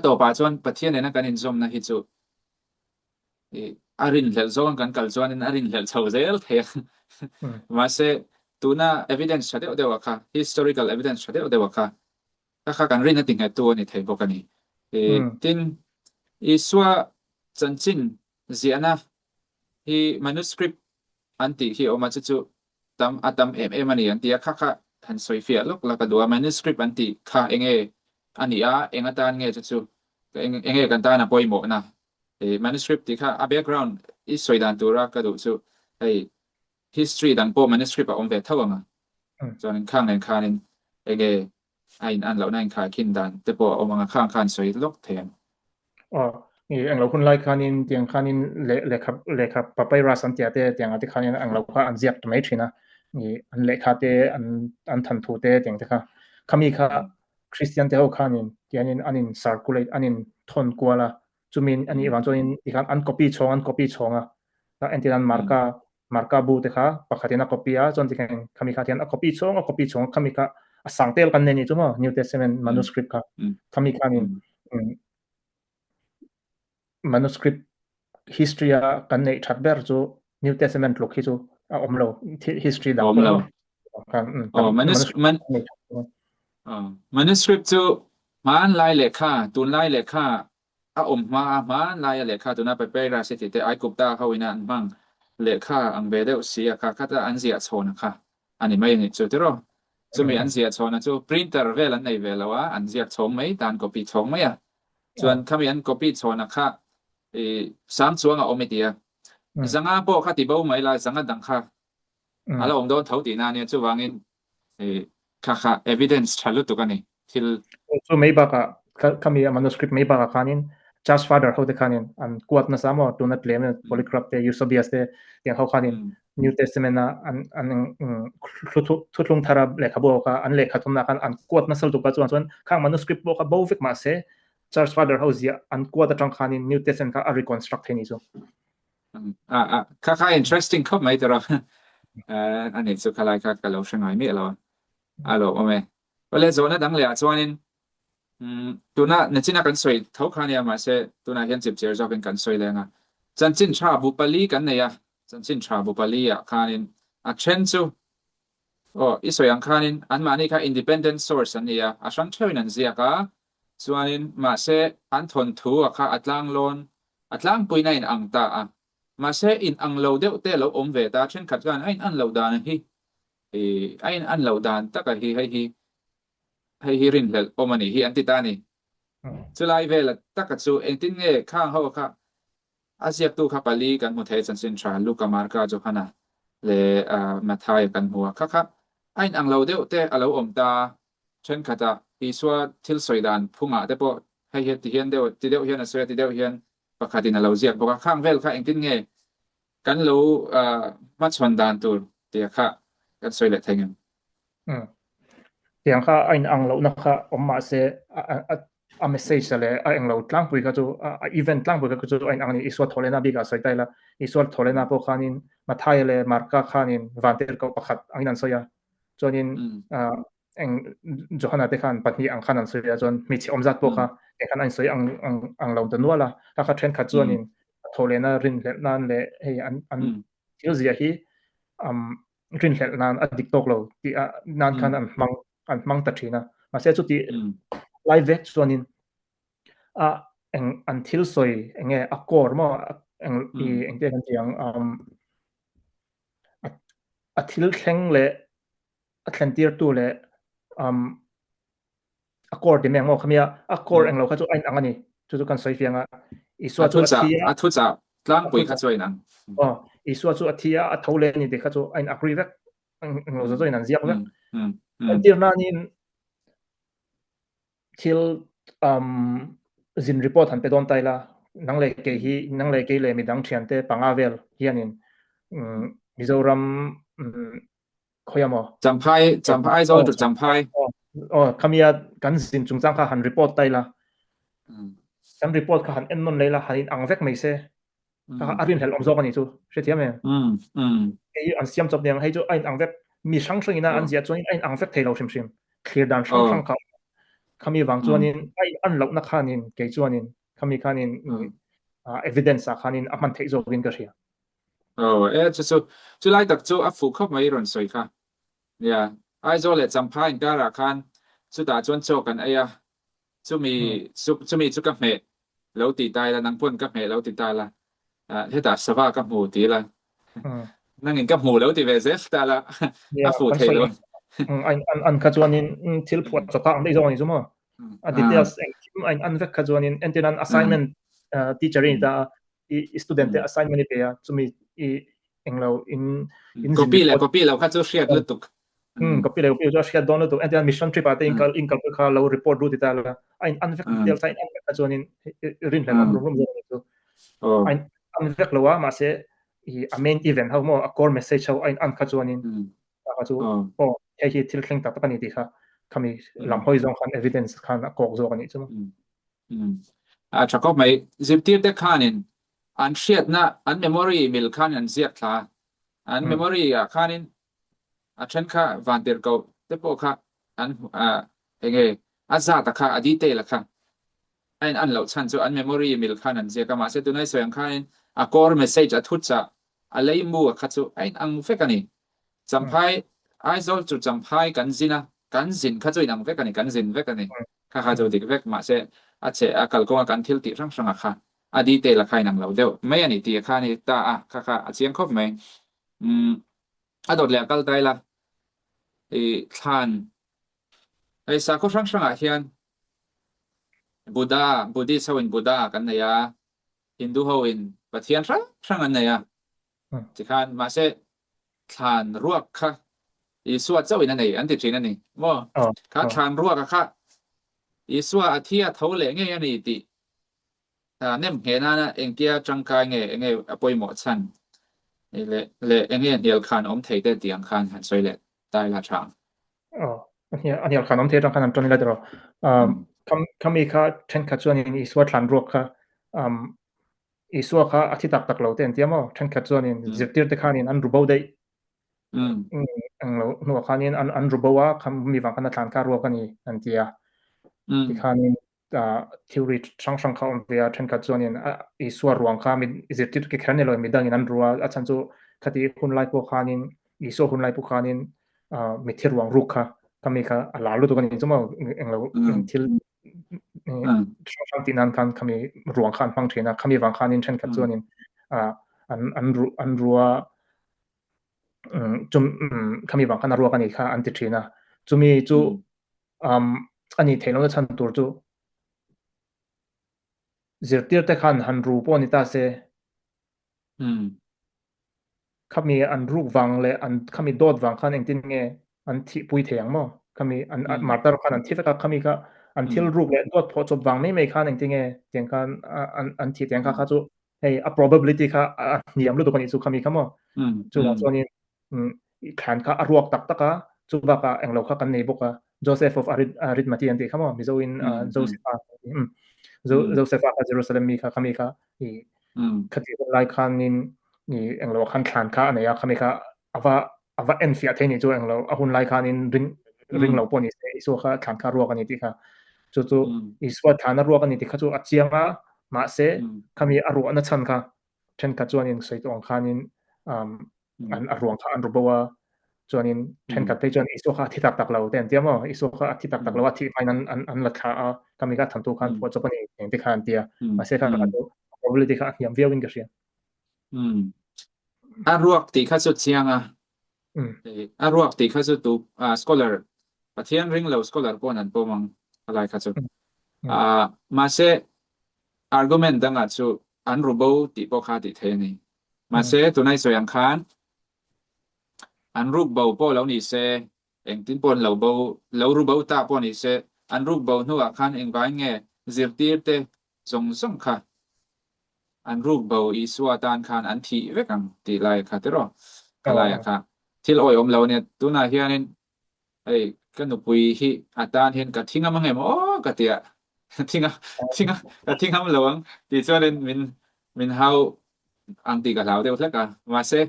[SPEAKER 1] ต่อไปจวนประเทศเนี่ยนะกันอินซอมนะฮิจูอารินเหลวโซนกันกัลจวนอารินเหลวเฉาเซลเทียมาเสตัวน่ะ evidence ชัดเดียวค่ะ historical evidence ชัดเดียวค่ะถ้าข้ากันรินนั่นติงไงตัวนี่เทบอกกันนี่ทินอีสัวจันจินเสียนะที่ manuscript อันที่ออกมาจู่ตามมันนี่อันที่ข้าหันสวยเฟียลูกแล้วก็ดู manuscript อันที่ข้าเองอันนี้เองตานเงี้ยจู่เองกันตานะปอยหมดนะmanuscript ที่ข้าbackground อีสวยดันตัวรักก็ดูจู่history ดันโป manuscript ออกมาเท่ากันจนข้างในข้านี่เองอันเหล่านั้นข้าคิดดันแต่พอออกมาข้างสวยลูกแทน
[SPEAKER 2] นี่อังเราคนไล่คานินเตียงคานินเลขาปะไปราสันเตียเตเตียงอติคานินอังเราค่ะอันเจียบไม่ชินะนี่อันเลขาเตอันทันทูเตเตียงเตค่ะคำมีค่ะคริสเตียนเตเอาคานินเตียนินอันนินซาร์คูเลตอันนินทนกัวละจุมินอันนี้วันจุมินอีกอัน copy ช่องแล้วอันที่นั้นมาร์กาบูเตค่ะปะขัดยัน copy จนที่คำมีค่ะที่นั้น copy ช่องคำมีค่ะสังเตลกันเนี่ยนี่จุ๊มั้ง New Testament manuscript ค่ะคำมีค่ะนี่manuscript history kan nei thatber chu New Testament lok hi chu omlo history da
[SPEAKER 1] kan manuscript chu man lai lekha tun lai lekha ma lai lekha tuna pe pe ra siti te ai kupta hawina bang lekha ang bedeu sia ka kata anzia chona kha ani mai ni chu tero chu mi anzia chona chu printer velan nei velawa anzia chong mai dan copy chong mai a chuan khamian copy chona kha sam chuanga ometia zanga po khati bo mai la zanga dang kha ala om don thau ti na ne chu wangin kha evidence chalu tu kani til
[SPEAKER 2] so mai ba ka khami manuscript mai ba ka khanin church father how the khanin an kuat na samo to na claim polycarp te eusebius te yang how khanin New Testament na an thutlung thara lekha bo ka an lekha thumna khan an kuat na sal tu ka chuan khang manuscript bo ka bo vek ma se church father house ya an kuat atang khanin New Testament ka reconstruct theni so
[SPEAKER 1] kha interesting khop mai tara ani chu khalai kha kalo shangai me lo alo ome wala zona dang le chuanin tuna nachina kan soi thau khania ma se tuna hian chip cher jokin kan soi lenga chanchin tha bu pali kan neya chanchin tha bu pali ya khanin a chen chu isoyang khanin an mani kha independent source an neya a sang thewin an zia ka chuanin ma se an thon thu a kha atlang lon atlang puina in angta a ma se in anglo deuh te lo om ve ta chen khat gan an lo dan hi ain an lo dan taka hi hi rin lel omani hi antitani chulai vela taka chu engtin nge khang ho kha asiak tu kha pali kan mu the chanchin tha luka marka jo khana le mathai kan huwa kha ain anglo deuh te alo om ta chen khata iswa thil soidan phunga te po hai he ti hian deuh ti deuh hian aswa ti deuh hian pakhatin alo ziak boka khang vel kha engtin nge kan lo ma chon dan tur te kha kan soi le thengem
[SPEAKER 2] tiang kha ain anglo na kha omma se a message le a anglo tlang pui ka chu a event tlang pui ka chu ain angni iswa tholena bi ga soi taila iswa tholena po khanin mathai le marka khanin vanter ko pakhat angin soya chonin eng johana te khan patni ang khan an soya chon mi chi omzat po kha e khan ain soi anglo da nuala kha trend kha chonin tholena rin le nan le he an thil zia hi rin hlel nan adik tok lo ti nan khan an mang ta thina ma se chu ti live vet chonin eng an thil soi enge a kor mo eng te kan tiang a thil thleng le a thlentir tu le a kor ti meng mo khamia a kor eng lo kha chu ain angani chu kan soi fianga iswa chu
[SPEAKER 1] a thu cha tlang pui kha choi nan
[SPEAKER 2] iswa chu athia a thole ni de kha chu ain agree vek eng lo zo in ziak vek
[SPEAKER 1] an
[SPEAKER 2] tir na nin thil zin report han pe don taila nang le ke le midang thian te pangavel hianin Mizoram khoyamo
[SPEAKER 1] champhai zo tu champhai
[SPEAKER 2] khamia kan zin chungchang kha han report taila kan report kha han ennon leila hanin angvek mai se kha arin hel omzo ani chu hrethiam ei an siam chop deng hei chu ain angvek mi sang ina an zia chuin ain angvek theilo shim clear dan sang kha khami wang chuanin ai an lo na khanin ke chuanin khami khanin evidence a khanin aman thei zo win ka ria
[SPEAKER 1] chu lai tak chu a fu khop mai ron soi kha ya ai zo le champhai dara khan chu ta chuan chok kan aya chu mi chu ka me lo ti tai la nang pon ka me lo ti tai la he ta sawa ka mu ti la nang in ka mu lo ti ve ze ta la a fu thei lo
[SPEAKER 2] an kha chuanin thil phuat chaka ang dei zo ani chu mo a details an vek kha chuanin entenan assignment teacher in da student assignment pe ya chumi englo in
[SPEAKER 1] copy lo kha chu share lu tuk
[SPEAKER 2] copy lo chu share don lu entenan mission trip ate in kha lo report du ti ta la an vek details an vek kha chuanin rin hlan rum zo an vek lo wa ma se a main event how mo a core message how an kha chuanin ka chu he thil thleng tak ani ti kha khami lam hoi zong khan evidence khan a kok zo ani chu
[SPEAKER 1] a chakop mai ziptir te khanin an shiat na an memory mil khan an ziak thla an memory a khanin a chen kha vanter ko te po kha an enge aza ta kha adi te la kha an lo chan chu an memory mil khan an ziak ma se tu nai soyang khanin a core message a thucha a lei mu kha chu ang fekani champhai ai zol chu champhai kan zin kha chu inang vekani kan zin vekani kha chu dik vek ma se a che a kal ko kan thil ti rang rang kha a di te la khai nang lo deu mai ani ti kha ni ta kha a chiang khop mai a dot le kal tai la than ai sa ko rang rang a hian buddhist ho in buddha kan na ya hindu ho in pathian rang an na ya chi khan ma se than ruak kha iswa chau in nei an ti thin ani mo kha than ruak kha iswa athia thole nge ani ti nem he na engkia changkai nge apoi mo chan le enge nial khan om thei te tiang khan han soi le tai la chang
[SPEAKER 2] nial khan om thei chang khan an ton la dro kami kha then kha chuan in iswa thlan ruak kha iswa kha athi tak lo ten tiamo then kha chuan in zirtir te khan in an rubo dei ang no kanin an rubawa kam mi wang kana tlan ka ro kani an tia ti kanin theory sang kha on via then ka chuanin I suar ruang kha mi izirtir ke khan lo mi dangin an ruwa a chan chu khati hun lai po khanin I so hun lai po khanin mi thir ruang rukha kami kha ala lu to kani chuma englo thil sang tin an kan kami ruang khan phang thina kami wang khanin then ka chuanin an ruwa kami wang kana ruwa kani kha an ti thina chumi chu ani theilo na chan tur chu zirtir te khan han ru po ni ta se kami an ruk wang le an kami dot wang khan engtin nge an thi pui theyang mo kami an martar khan an thi ka kami ka an thil ruk le dot pho chop wang mai khan engtin nge tiang khan an thi tiang kha chu hey a probability kha niam lu to kani chu kami khamo chu la choni khan kha aruak tak taka chu ba ka englo kha kan nei boka Joseph of Arimathea ante khamo mizo in Joseph of Jerusalem mi kha kami kha khati lai khan in ni englo khan thlan kha ania kami kha ava en fia theni chu englo ahun lai khan in ring lo poni se iso kha thlan kha ruak ani ti kha chu iswa thana ruak ani ti kha chu achianga ma se kami aru na chan kha then ka chuan in soitong khan in an aruang kha an rubawa chuan in then ka te chuan iso kha thitak tak lo ten tiamo iso kha thitak tak lo thi fainan an la kha kami ka thantu khan pho chopani eng te khan tia ma se kha ka probability kha yam viewing ka sia
[SPEAKER 1] aruak ti kha chu chianga aruak ti kha chu tu scholar pathian ring lo scholar pon an pomang alai kha chu ma se argument danga chu an rubo ti po kha ti the ni ma se tunai soyang khan an ruk bo po lo ni se eng tin pon lo bo lo ru bo ta po ni se an ruk bo nu a khan eng vai nge zirtir te song kha an ruk bo I suwa tan khan an thi vekang ti lai kha te ro kalai kha thil oi om lo ne tuna hianin ei kan pui hi atan hen ka thinga mangai mo ka tia thinga lawang ti chuan min how ang ti ka lau deu thlaka ma se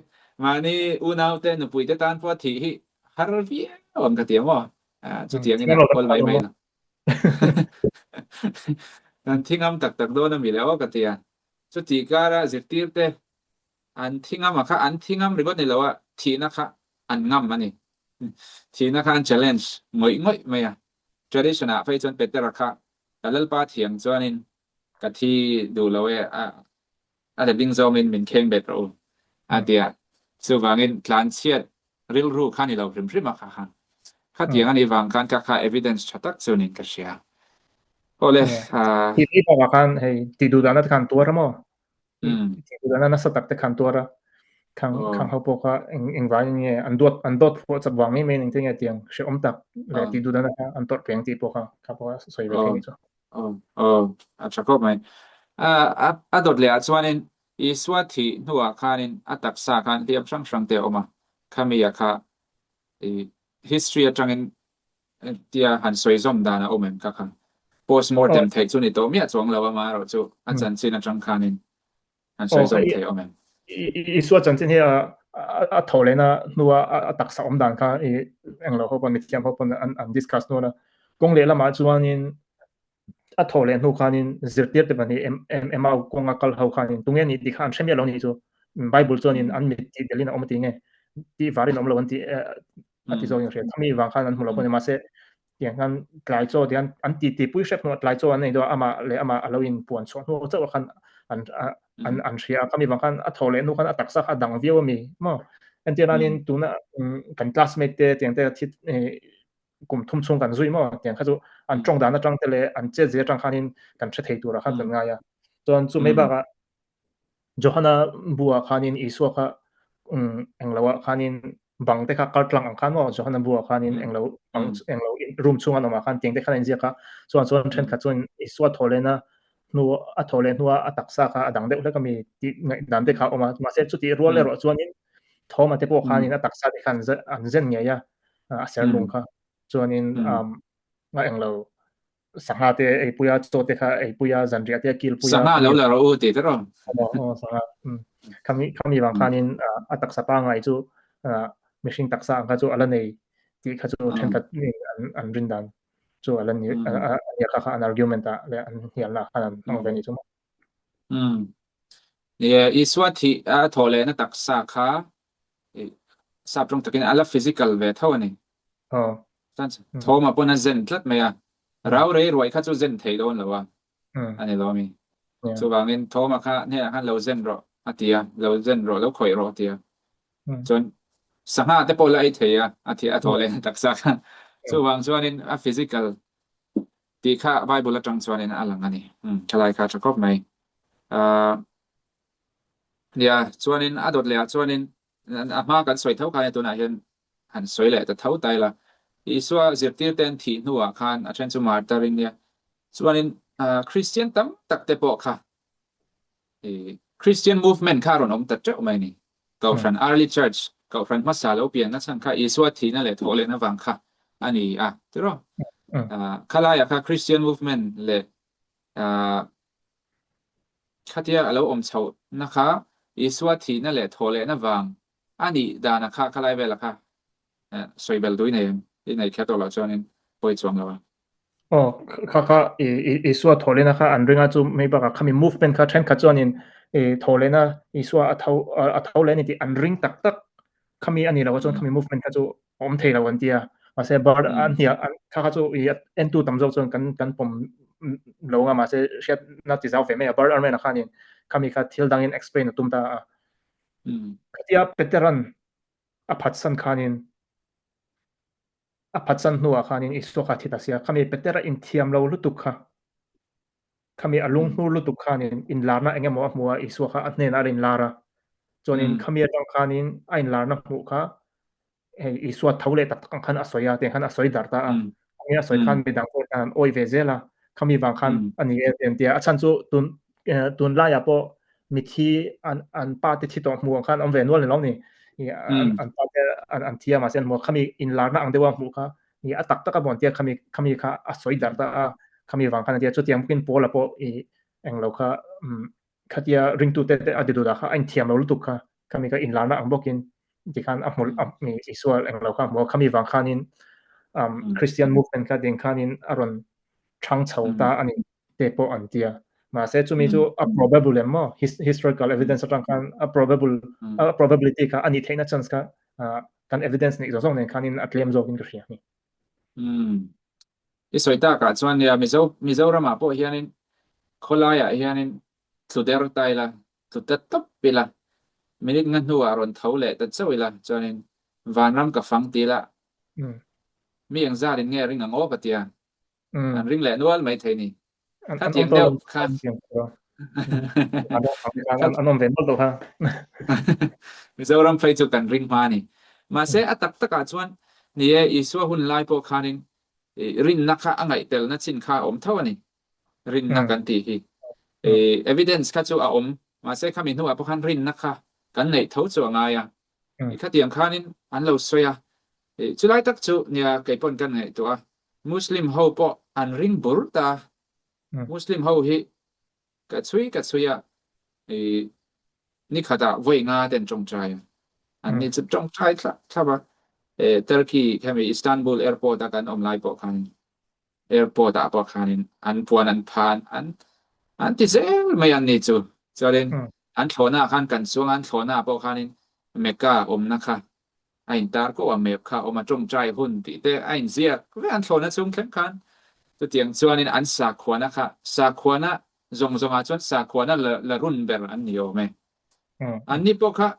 [SPEAKER 1] mani unau te nu pui te tan po thi hi har vi om ka tia mo chu tiang ina kol mai mai kan thingam tak do na mi le o ka tia chu ti kara zirtir te an thingam kha an thingam rigot ni lawa thi na kha an ngam mani thi na kha an challenge ngoi mai traditional phai chon peter kha dalal pa thiang chuanin ka thi du lawe a le ding zomin min kheng bet ro atia chu wangin tlan chiat ril ru khan ni lo rim kha kha tiang ani wang khan kha evidence chatak chunin ka sia ole
[SPEAKER 2] ti pa khan hey ti du dana khan tur mo ti du dana na satak te khan tur khang ho po kha eng vai ni an dot pho chap wang mai ning ting tiang she om tak le ti du dana an tor peng ti po kha po soi ve ni chu
[SPEAKER 1] a chakop mai a dot le a chuanin I swati nuwa khanin atak sa khan tiam sang te oma khami ya kha history atangin tia han soi zom dana omen ka khan postmortem thek chu ni to mi achong lawa ma ro chu achan chin atang khanin han soi zom the omen
[SPEAKER 2] iswa chan chin he a thole na nuwa atak sa om dan kha englo ho pon mi tiam ho pon an discuss no na kong le lama chuanin a thole nu khanin zirtir te bani emau konga kal hau khanin tungen ni di khan shemya lo ni chu bible chuanin an mi ti delina omti nge ti varin om lo an ti ati zo ing thami wang khan an mulo pon ma se tiang kan tlai cho dian an ti pui shep no tlai cho an nei do ama aloin puan cho no cho khan an shia kami wang khan a thole nu khan atak sa kha dang viau mi mo an ti ranin tuna kan classmate te tiang te thit kum thum chung kan zui mo tiang kha chu an chong da na chang te le an che je chang khanin kan che thei tur khan kan nga ya chon chu mai ba ga Johanna bua khanin iswa kha englawa khanin bang te kha kartlang ang khan mo Johanna bua khanin englo room chung an ma khan tiang te khan je kha chuan then kha chuan iswa thole na nu a thole nuwa atak sa kha adang de le kami ti dan te kha oma ma se chu ti ro le ro chuan in thoma te po khanin atak sa te khan an zen nge ya a ser lung kha chuanin nga englo sanga te ei puya cho te kha ei puya zanria te kil puya
[SPEAKER 1] sanga lo la ro te ro
[SPEAKER 2] sanga kami wang khanin atak sa pa ngai chu machine taksa ka chu alani ti kha chu then ka an rindan chu alani ya kha an argument ta le an hial na khan ang veni chu
[SPEAKER 1] เนี่ยอีสวัสดีโทเลนะตักษาค่ะทราบตรงตะกินalla physical เวทเท่านี้ท่านโทรมาปนเซนทลัดไหมเราเรวยค่ะจูเซนเทโดนหรือว่าอันนี้เรามีส่วนบางทีโทรมาค่ะเนี่ยค่ะเราเซนรออาทิตย์เราเซนรอแล้วคอยรออาทิตย์จนสังหารแต่ปนละไอเทียอาทิตย์โทเลนะตักษาค่ะส่วนบางส่วนนี้physical ตีค่ะไว้บุรุษจังส่วนนี้อะไรงั้นนี่ทลายค่ะจะครบไหมเนี่ยส่วนนี้อดดเลยส่วนนี้มากันสวยเท่ากันตัวไหนเห็นหันสวยแหละแต่เท่าใจละอีส่วนเสียที่เต้นที่หัวคันอาจารย์สมาร์ตารินเนี่ยส่วนนี้คริสเตียนตั้มตักเตปอกค่ะคริสเตียนมูฟเมนต์ค่ะเราหนุ่มตัดเจ้าไม่นี่เก่าฟัน early church เก่าฟันมาสาแล้วเปลี่ยนนั่นสั่งค่ะอีส่วนที่นั่นแหละโถเลยนะฟังค่ะอันนี้เจ้าข้าไล่ค่ะคริสเตียนมูฟเมนต์เลยข้าที่เราอมเฉานะคะอีสวัสดีนั่นแหละโทรเลยนะวังอันนี้ดานะคะข้าไล่เวลาค่ะสวยเบลด้วยในแคตตาล็อกจอนี้ป่วยจวงแล้ว
[SPEAKER 2] ค่ะอีสวัสดีโทรเลยนะคะอันเรื่องจู่ไม่บอกค่ะมี movement ค่ะเช่นค่ะจอนี้โทรเลยนะอีสวัสดีเท่าเลยนี่ที่อันเรื่องตักค่ะมีอันนี้เราจนค่ะมี movement ค่ะจู่อมเทลวันเดียมาเสียบาร์อันเดียค่ะจู่เอ็นตูตั้มจนกันผมเราอะมาเสียเช็ดนัดที่เจ้าเฟย์ไม่บาร์อันไม่นะคะนี่kami ka thil dangin explain tumta khatia veteran aphatsan khanin aphatsan nuwa khanin isoka thitasia kami veteran in thiam lo lutukha kami alung nu lutuk khanin in larna engemo muwa isoka atne na rin lara chonin kami atang khanin ain larna mu kha iswa thaule tak khan asoya te khan asoi darta kami asoi khan bidang ko kan oi vezela kami wang khan ani entia achan chu tun la ya po mithi an pa ti thito mu khan am venol ni long ni an pa an tia ma sen mo kami in larna ang dewa mu kha ni atak tak bon tia kami kha asoi darta kami wang khan tia chu tiam kin pola po eng lo kha khatia ring tu te adidu da kha an thiam lo lutuk kha kami ka in larna ang bokin ti khan amul mi isual eng lo kha mo kami wang khanin Christian movement ka ding khanin aron chang chau ta ani te po an tia ma se chu mi chu a probable mo historical evidence atang khan a probability ka ani theina chance ka kan evidence ni zong nen khanin a claim zo kin ka hria ni
[SPEAKER 1] isoita ka chuan ya mizo rama po hianin kholaya hianin thuder taila thutat top pila minit ngan huwa ron thaule ta chawila chuanin vanram ka fang tila mi ang za rin nge ring ang o patia an ring le nual mai theini ta tiang deu kha
[SPEAKER 2] anom ven bol do ha
[SPEAKER 1] mizoram phai chu kan ring ma ni ma se atak taka chuan ni e iswa hun lai po khanin rin nakha angai tel na chin kha om thawani rin nakan ti hi evidence kha chu a om ma se khamin hu a po khan rin nakha kan nei tho chu anga ya kha tiang khanin an lo soya chulai tak chu nia kai pon kan ngai to a muslim ho po an ring bur ta muslim ho hi ka chui ya ni khada voi nga den chong chai an ni chu chong chai thla ba Turkey kami Istanbul airport akan omlai po khan airport a po khanin an puan an phan an ti zel mai an ni chu chalen an thona khan kan suang an thona po khanin Mecca om na kha ain tar ko a map kha oma chong chai hun ti te ain zia ve an thona chung khem khan tu tiang chuanin an sa khwana kha sa khwana zong a chuan sa khwana la run ber an ni o me an ni po kha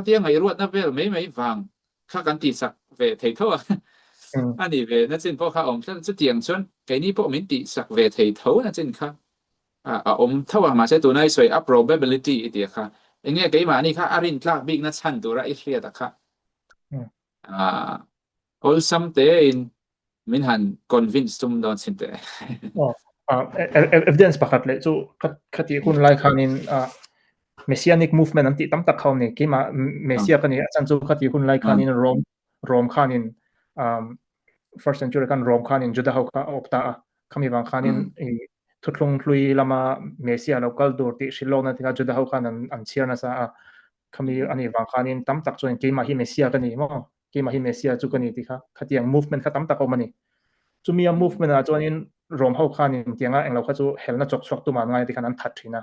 [SPEAKER 1] tiang ngai ruat na vel mai wang kha kan ti sak ve thei tho an ni ve na chin po kha om chu tiang chuan kai ni po min ti sak ve thei tho na chin kha om thawa ma se tu nai soi a probability ti kha enge kai ma ni kha arin tla big na chan tu ra I hria ta kha all some te in min han convince tum don sin te
[SPEAKER 2] evidence pakhat le chu khati hun lai khanin messianic movement anti tam tak khawne ki ma messia kani achan chu khati hun lai khanin Rome khanin first century kan Rome khanin juda ho kha opta khami wang khanin thutlung hlui lama messia local dur ti shilona tika juda ho khan an chiarna sa kami ani wangkhanin tamtak chuan keima hi mesia kani mo keima hi mesia chu kani ti kha khatiang movement kha tamtak omani chumia movement a chuanin rom ho khanin tianga englo kha chu helna chok chok tu man ngai ti khan an that thina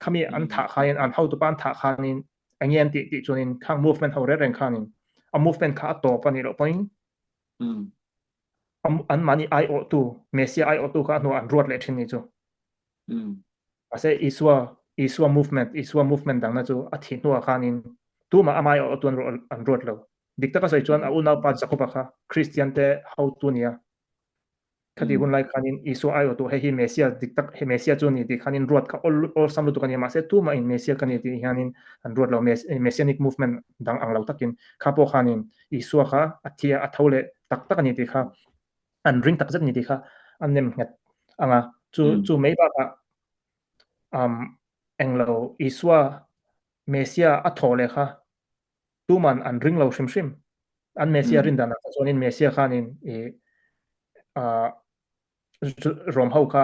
[SPEAKER 2] kami an tha khain an ho tu pan tha khanin angian ti chuanin khang movement ho re reng khanin a movement kha to pani ro point an mani io2 mesia io2 kha no an ruat le thin ni chu ase iswa movement dang na chu a thi nu khanin tu ma amai o tun an ruat lo dikta ka sai chuan a una pa jakoba kha christian te how tu nia khati hun lai khanin iswa io2 he mesia dikta he mesia chu ni ti khanin ruat kha all samlu tu kani ma se tu ma in mesia kani ti hanin an ruat lo messianic movement dang ang lo takin kha po khanin iswa kha athia athole tak ani ti kha an ring tak zat ni ti kha an nem ngat anga chu mei ba ka englo iswa mesia athole kha tuman an ring lo shim an mesia rin dana chonin mesia khanin rom ho kha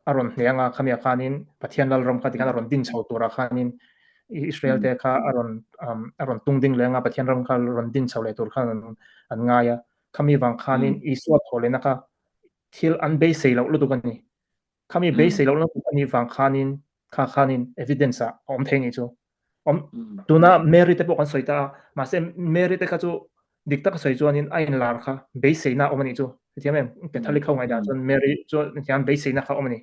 [SPEAKER 2] aron hlenga khamia khanin pathianal rom kha tikan aron din chho tura khanin Israel te kha aron tungding lenga pathian rom kha ron din chho le tur khan an ngaya khami wang khanin iswa thole na kha thil an be sei lo lu tu kan ni khami be sei lo na ani wang khanin evidence a om theni chu tuna merit te pokon soita ma se merit te kha chu dikta ka soi chuanin ain lar kha be sei na omani chu tiamem catholic khau ngai da chon merit chu tiam be sei na kha omani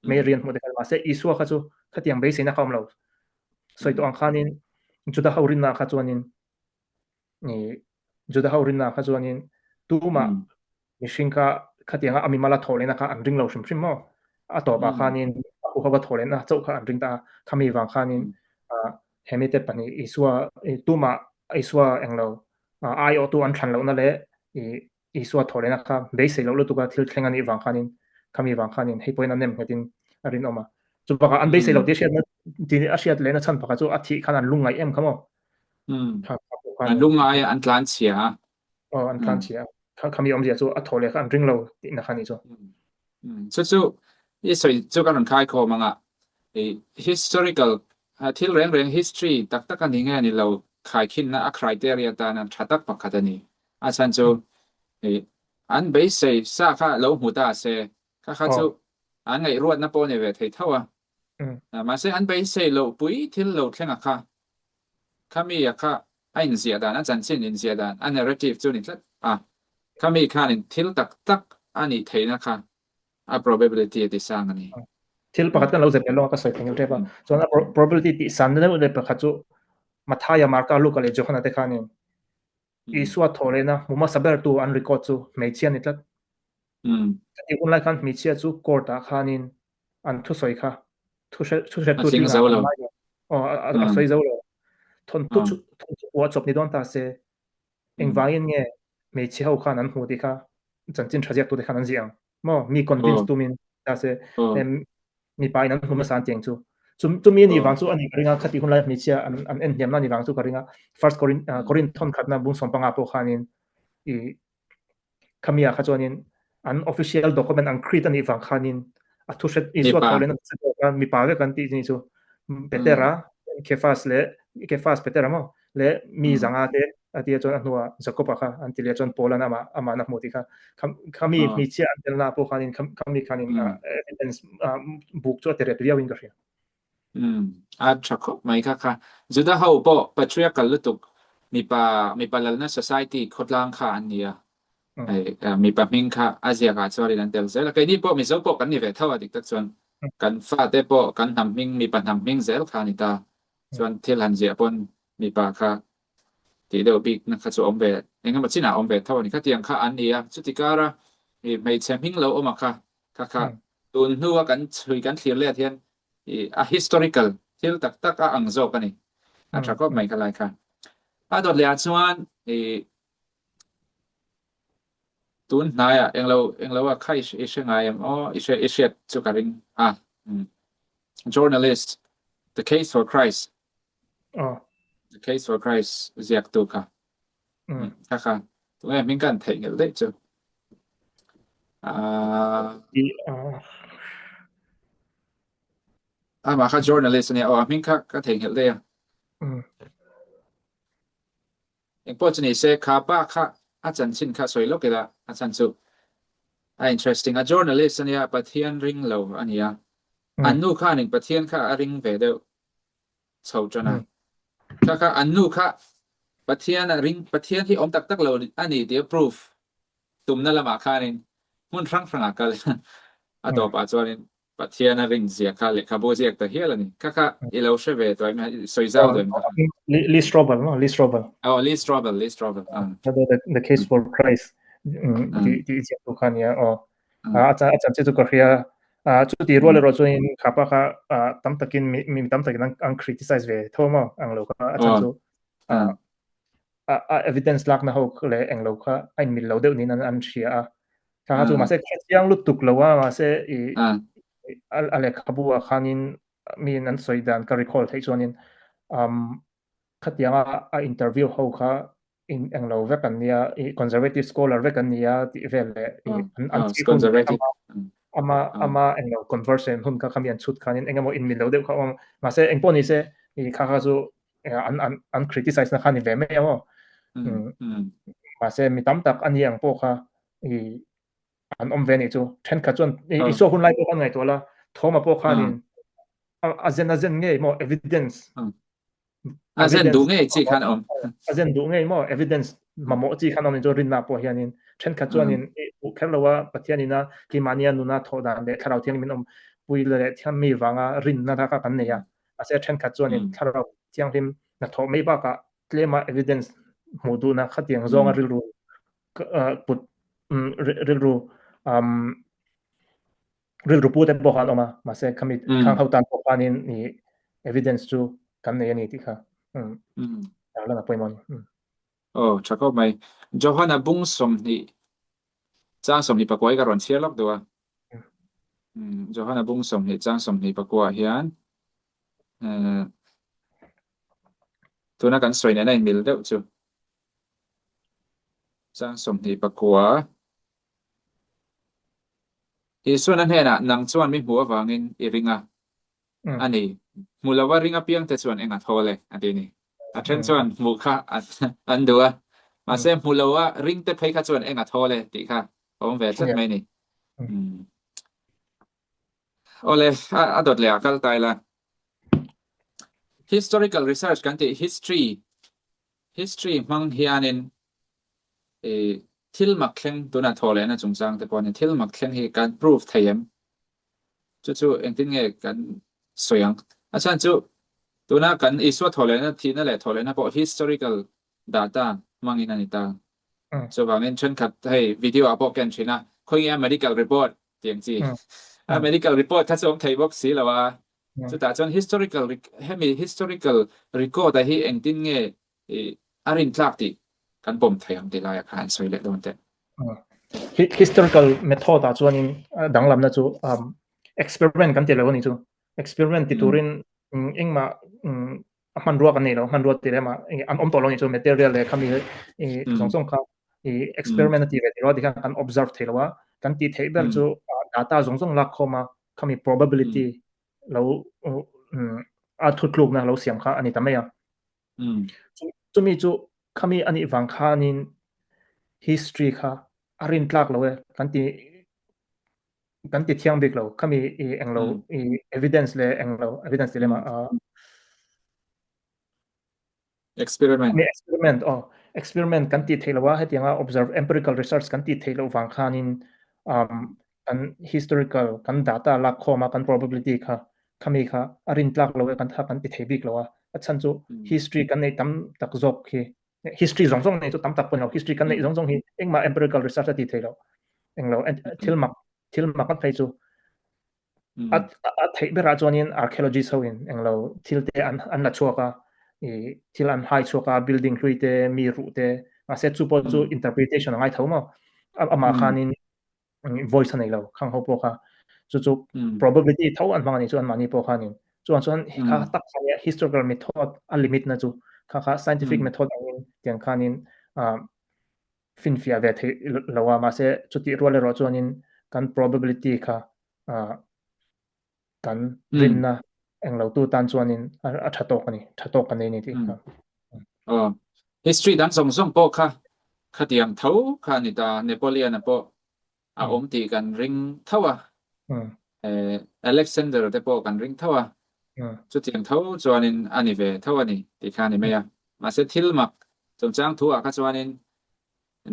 [SPEAKER 2] merian mo de ma se iswa kha chu khatiang be sei na kha om lo soi to ang khanin juda haurin na kha chuanin ni juda haurin na kha chuanin tuma mishinka khatianga ami mala thole na kha an ring lo shim mo ato ba khanin ku kha thole na chau kha an ring ta khami wang khanin hemite pani iswa tuma iswa englo io2 an than lo na le iswa thole na kha be sei lo lu tu ka thil thlenga ni wang khanin khami wang khanin hei poina nem hetin arin oma chu ba an be sei lo ti shet na ti asiat le na chan pa chu athi khanan lungai em khamo
[SPEAKER 1] an lungai an tlan chia
[SPEAKER 2] an tlan chia khami om dia chu a thole kha an ring lo ti na khani chu
[SPEAKER 1] chu i soi chu kan khai kho manga historical thil reng history tak an hinga ni lo khai khin na a criteria ta na thatak pakhatani a chan chu an be sei sa kha lo hu ta se kha chu an ngai ruat na po ne ve thei thawa ma se an be sei lo pui thil lo thlenga kha khami ya kha ain zia dan an chan chin in zia dan an narrative chu ni tlat khami khanin thil tak ani theina kha a probability ti sang ani
[SPEAKER 2] thil pakhat kan lo zet lo ka soi thengel te ba chona probability ti san na le pakhat chu mathaya marka lu ka le johana te khanin iswa thole na muma saber tu an record chu meichian ni tlat ti un lai khan meichia chu court a khanin an thu soi kha thu se tu ti a soi zo lo thon tu wa chop ni don ta se engwain nge meichi ho khan an hu ti kha chanchin thajak tu te khan an jiang mo mi convince tu min ta se mi pai nan huma san tiang chu mi ni wang chu ani ringa khati hun lai meichia an en hiam na ni wang chu ka ringa first Corinthon khatna bung sompanga po khanin khamia kha chuanin an official document an create ani wang khanin a thu set iswa tholen mi pa ve kan ti ni chu petera kefas petera mo le mi zanga te atia chon anwa jakoba kha antilia chon polan ama na moti kha khami mi chia antel na po khanin khami khanin evidence book chu tere ria wing ka
[SPEAKER 1] a chakho mai kha juda ho po patriarchal lutuk mi pa lalna society khotlang kha ania mi pa ming kha asia ka chori nan tel zel kai ni po mi zo po kan ni ve thawa dik tak chon kan fa te po kan nam ming mi pa nam ming zel kha ni ta chon thil han je pon mi pa kha ti do big na kha chu om ve enga ma china om ve thawa ni kha tiang kha an nia chutikara mai cheming lo oma kha tun huwa kan chui kan thlir le thian a historical thil tak a angzo kani a thako mai ka lai kha a dot le chuan tun naya englo wa khai ishengai ishet chukaring journalist the case for Christ the case for Christ ziak tu kha kha tu min kan thei ngel le chu ma kha journalist ne min kha ka thei ngel le Eng po chani se khapa kha achan chin kha soilo kela achan chu interesting a journalist ania pathian ring lo ania annu kha ning pathian kha ring ve de chho chana kha annu kha pathian ring pathian hi om tak tak lo ani de proof tumna lama kha ning mun rang akal atopa chuanin pathian ring zia kha le khabo ziak ta hialani kha ilo sheve to ma soizau de
[SPEAKER 2] Lee Strobel no Lee Strobel
[SPEAKER 1] Lee Strobel
[SPEAKER 2] the case for Christ di tu khania acha chu ko ria chu ti role ro chuin khapa kha tam takin mi tam takin ang criticize ve thoma ang lo kha acha chu evidence lak na ho le eng lo kha ain mil lo de ni an shia kha chu ma se yang lu tuk lo wa ma se ale khabu khanin mi nan soidan ka recall thei chuanin khatianga a interview ho kha in eng lo ve kan nia conservative scholar ve kan nia ti vele an
[SPEAKER 1] conservative
[SPEAKER 2] ama eng lo conversion hun ka khamian chut khanin engamo in mil lo de kha ma se eng poni se kha chu an criticize na khani ve me mo ma se mi tam tak ani ang po kha an ve ni chu then kha chon so hun lai po ngai to la thoma po khanin azen nge mo evidence
[SPEAKER 1] azen du nge chi khan
[SPEAKER 2] azen du nge mo evidence mamo chi khan on jo rin na po hianin then kha chuanin kherlawa pathianina ki mania nuna thoda le tharau thiang min pui le thiam mi wanga rin na ka kan ne ya ase then kha chuanin tharau thiang rim na tho mei ba ka claima evidence modu na khatiang zonga rilu put rilu rilu pu te bo han oma ma se khami khang hautan po panin ni evidence chu kan ne ni ti kha ala na poimon
[SPEAKER 1] chako mai Johanna Bungsom ni chang som ni pakoi ka ron chialok dowa Johanna Bungsom ni chang som ni pakwa hian tuna kan soina na mil deuh chu chang som ni pakwa Isun an hena nang chuan mi huwa wangin iringa ani mulawa ringa piang te chuan enga thole adini athen chuan mukha andua ma se mulawa ring te phei kha chuan enga thole ti kha om ve chat mai ni ole adot le akal taila historical research kan ti history mang hianin thil mak thleng tuna thole na chungchang te pon thil mak thleng hi kan proof thayem chu engtin nge kan soyang achan chu tuna kan iswa thole na thina le thole na po historical data mangin anita so wangin chen khat hey video apo kan china khoi medical report tiang chi medical report tha chom thai bok si lawa chu ta chon historical record hi engtin nge arin tlak ti kan bom thayam ti la khan soile don te
[SPEAKER 2] historical method a chuanin danglam na chu experiment kan te lo ni chu experiment ti turin engma man ruak ani lo man ruak ti le ma an to lo ni chu material le khami song kha experiment ti ve ti ro di kan observe theilawa kan ti theiber chu data song la khoma khami probability lo a thutluk na lo siam kha ani tamaya chu mi chu khami ani wang khanin history kha arin tlak lo kan ti thiang bik lo khami englo evidence le le ma experiment kan ti theilawa hetianga observe empirical research kan ti theilo wang khanin kan historical kan data la khoma kan probability kha khami kha arin tlak lo kan tha kan ti theibik lo achan chu history kan nei tam tak jok khi history zong nei chu tam tak pon history kan nei zong hi engma empirical research ti theilo englo thilma kan thei chu at thei bera chuanin archaeology soin englo thilte an la chuaka thil an hai chuaka building hluite mi rute ma se chu po chu interpretation ngai thoma ama khanin voice nei lo khang ho po kha chu probability thau an mangani chu an mani po khanin chuan kha tak khania historical method a limit na chu kha scientific method angin tiang khanin finfia ve thei lawa ma se chuti role ro chuanin kan probability kha kan rinna englo tu tan chuanin a thatok ani ni ti
[SPEAKER 1] history dan song po kha tiang tho kha ni ta Napoleon po a om ti kan ring thawa Alexander te po kan ring thawa chu tiang tho chuanin ani ve thawani ti kha ni me ya ma se thil mak chong chang thu a kha chuanin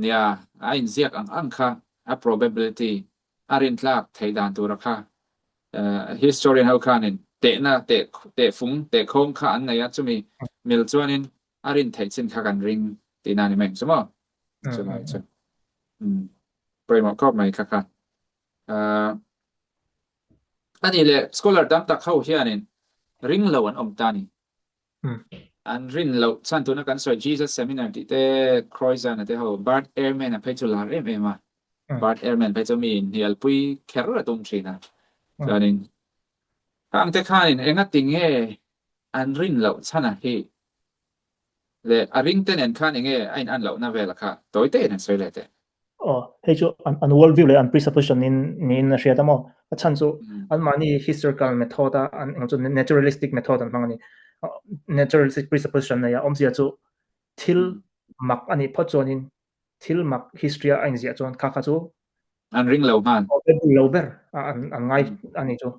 [SPEAKER 1] nia a in ziak ang kha a probability arin tlak theidan tu ra kha historian how khanin te na te fung te khong kha an ya chumi mil chuanin arin theichin kha kan ring ti na ni meng chmo chulai chu premo kop mai kha ani le scholar dam tak khau hianin ring lo an om tani an rin lo chan tu na kan soi Jesus seminar ti te croisan te ho Bart Ehrman a pechular ma Bart Ehrman pechomi hial pui kherra tum trina chanin ang te khanin enga tinge an rin lo chana hi le aring ten en khan enge ain an lo na vela kha toite na soi le te
[SPEAKER 2] he chu an world view le an presupposition in na sheta mo chan chu an mani historical method an naturalistic method an mangani naturalistic presupposition na ya omsia chu thil mak ani phochonin thil mak history a inzia chon kha chu
[SPEAKER 1] an ring lo man
[SPEAKER 2] lo ber an ngai ani chu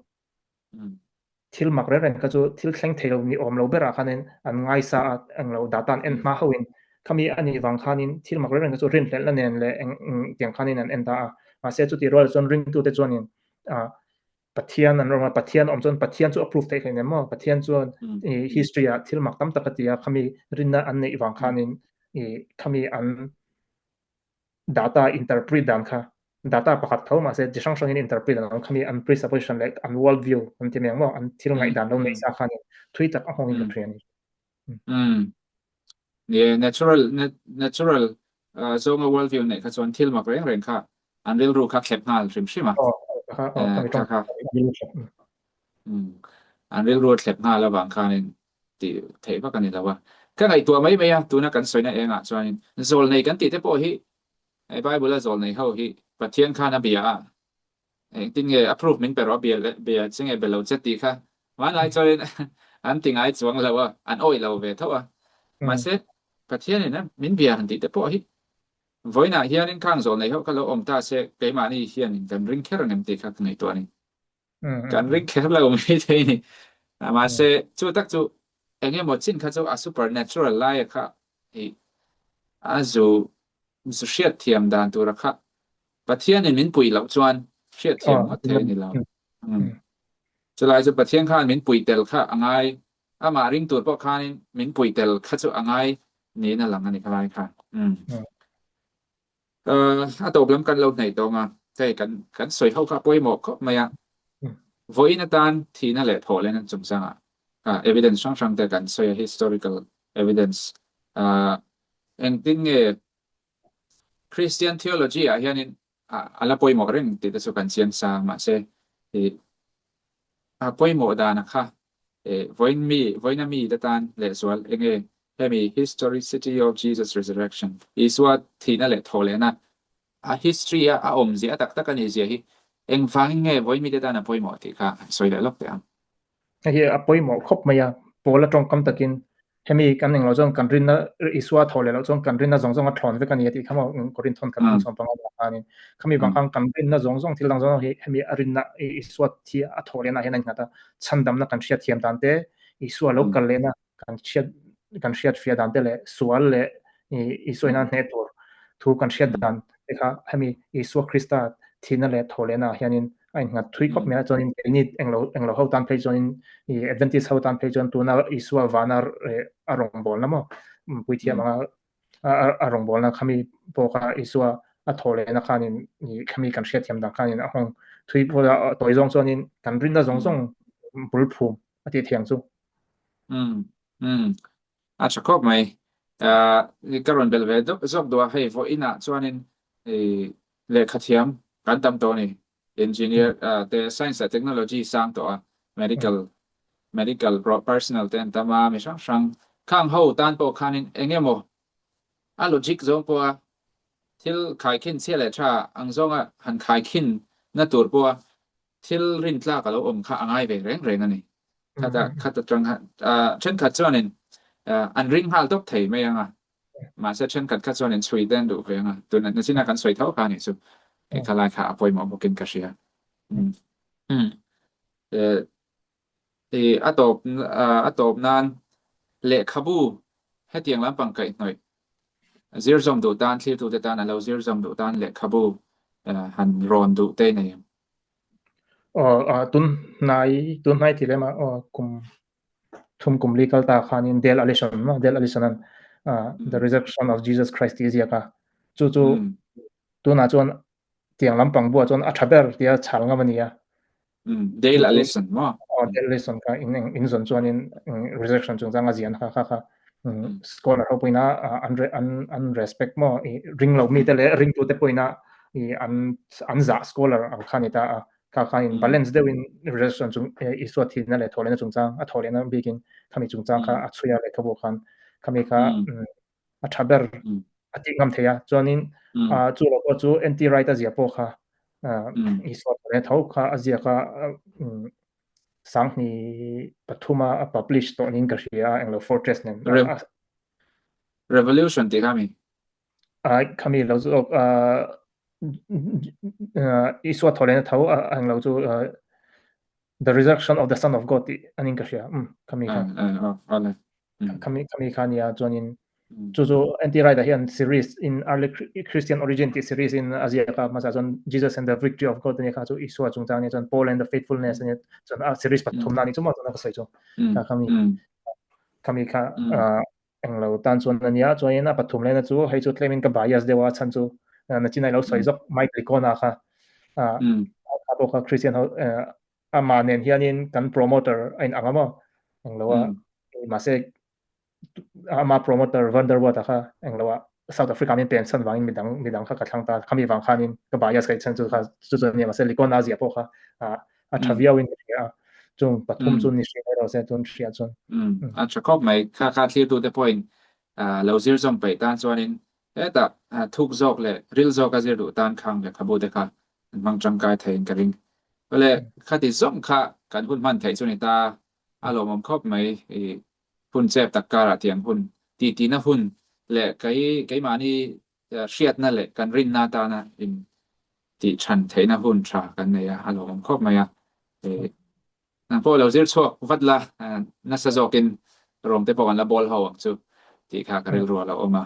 [SPEAKER 2] thil mak re ren ka chu thil thleng thelo ni om lo ber a khanen an ngai sa ang lo datan en ma hawin kami ani wang khanin thil mak re ren ka chu rin hlel la nen le tiang khanin an enta ma se chu ti rol chon ring tu te chonin pathian an roma pathian om chon pathian chu approve thei khain mo pathian chu history a thil mak tam takatia kami rinna an nei wang khanin kami an data interpret dan kha data pakhat thau ma se jisang sangin interpret an kami an presupposition like an world view an ti meng mo an thil ngai dan lo nei sa khanin thui tak a hong in train
[SPEAKER 1] natural so a world view nei kha chon thil mak reng kha an ril ru kha khlep ngal rim shima an ril ru khlep ngal la wang khanin ti thei ba kan ni lawa ka ngai tua mai mai tu na kan soina enga chuan zol nei kan ti te po hi ai bible la zol nei ho hi pathian kha na bia tin nge approve min pero bia chinge belo cheti kha wan lai choin an tingai chuang lawa an oi lo ve thawa ma se pathian ni na min bia han ti te po hi voina hianin khang zol nei ho ka lo om ta se pe ma ni hianin kan ring kher ngam ti kha ngai to ni kan ring kher lo mi thei ni ma se chu tak chu enge mo chin kha chu a supernatural lai kha azu su shiat thiam dan tu ra kha pathian in min pui lo chuan shiat thiam ma the ni lo chulai chu pathian khan min pui tel kha angai ama ring tur po khan min pui tel kha chu angai ni na lang ani khalai kha a to blam kan lo nei to nga thei kan soi ho kha poi mo kho maya voina tan thina le thole nan chung sanga evidence sang te kan soi historical evidence and thing Christian theology a hianin ala poi mo ring ti te su kan sian sa ma se poi mo da na kha voina mi da tan le swal enge hemi historicity of Jesus resurrection is what thina le thole na a history a om zia tak tak ani zia hi eng fang nge voi mi da tan poi mo ti kha soi le lok te am
[SPEAKER 2] hi a poi mo khop maya pola tong kam takin hemi kan ning lo jong kan rin na iswa thole lo jong kan rin na jong a thon ve kan yati khama korin thon kan som pang ani khami bang khang kan rin na jong thil dang jong hemi arin na iswa thi a thole na henan ngata chandam na kan sia thiam dan te iswa lo kal le na kan sia fia dan te le sual le iswa na ne tur thu kan sia dan te kha hemi iswa krista thina le thole na hianin ai nga thui khop me chonin ni englo ho tan phei chonin advantage ho tan phei chon tu na iswa vanar arong bol na mo puithia ma arong bol na khami po kha iswa a thole na khanin ni khami kan sia thiam da khanin a hong thui po da toi jong chonin kan rin na jong bul phum ati thiang chu
[SPEAKER 1] a chakop mai karon belve zok do hei vo ina chuanin le khathiam kan tam to ni engineer the science and technology sang to medical personnel ten tama mi sang khang ho tan po khanin engemo a logic zo po thil khai khin che le tha ang zonga han khai khin na tur po thil rin tla ka lo om kha angai ve reng ani khata trang chen khat chuanin an ring hal tok thei mai anga ma se chen khat chuanin Sweden du venga tuna nasina kan soi thau kha ni chu e khalai kha apoi mo bokin ka sia atop nan le khabu hetiang lam pang kai noi zir zom du tan thlir tu te tan alo zir zom du tan le khabu han ron du te nei
[SPEAKER 2] tun nai ti le ma kum legal ta khanin Dale Allison the resurrection of Jesus Christ is yaka chu tu na chon tiang lam pang bu chon athaber tia chal nga mania
[SPEAKER 1] Dale Allison ma
[SPEAKER 2] Dale Allison ka in zon chon in resurrection chung janga zian kha scholar ho poina an respect mo ring lo mi te le ring tu te poina an za scholar ang khanita ka in balance de win resurrection chung iswa thi na le thole na chung chang a thole na begin khami chung chang kha achuya le khabo khan khami kha athaber ati ngam theya chonin chu lo ko chu anti writer zia po kha iswa le thau kha azia kha sang ni pathuma publish to nin ka ria englo fortress nem
[SPEAKER 1] revolution ti
[SPEAKER 2] khami lo zo iswa thole na thau englo chu the resurrection of the son of god anin ka ria khami khania jonin chu anti writer hian series in early Christian origin series in Asia ka masajon Jesus and the victory of God ne kha chu iswa chung chang ne chon Paul and the faithfulness ne chon series pathum na ni chu ma chon ka sai chu khami kha englo tan chon ania choina pathum le na chu hei chu claiming ka bias dewa chan chu na chinai lo sai jok Mike Licona kha to kha Christian ama nen hianin kan promoter in angama englo ma se ama promoter Vanderwater kha englawa South Africa min pension wangin midang kha kathlang ta khami wang khanin ka bias kai chan chu kha chu ne ma se Licona zia po kha a thavia win ya chung pathum chun ni se ro se tun thria chun
[SPEAKER 1] a chakop mai kha thlir tu te point lo zir zom pe tan chuanin eta thuk jok le ril jok a zir du tan khang le khabu de kha mang changkai thein ka ring le khati zom kha kan hun man thei chuni ta alomom khop mai hun chep takara tiang hun ti na hun le kai mani hriat na le kan rin na ta na in ti chan theina hun tha kan ne ya alomom khop mai na po lo zir chok vatla na sa zokin rom te pon la bol haw chu ti kha karil ro la oma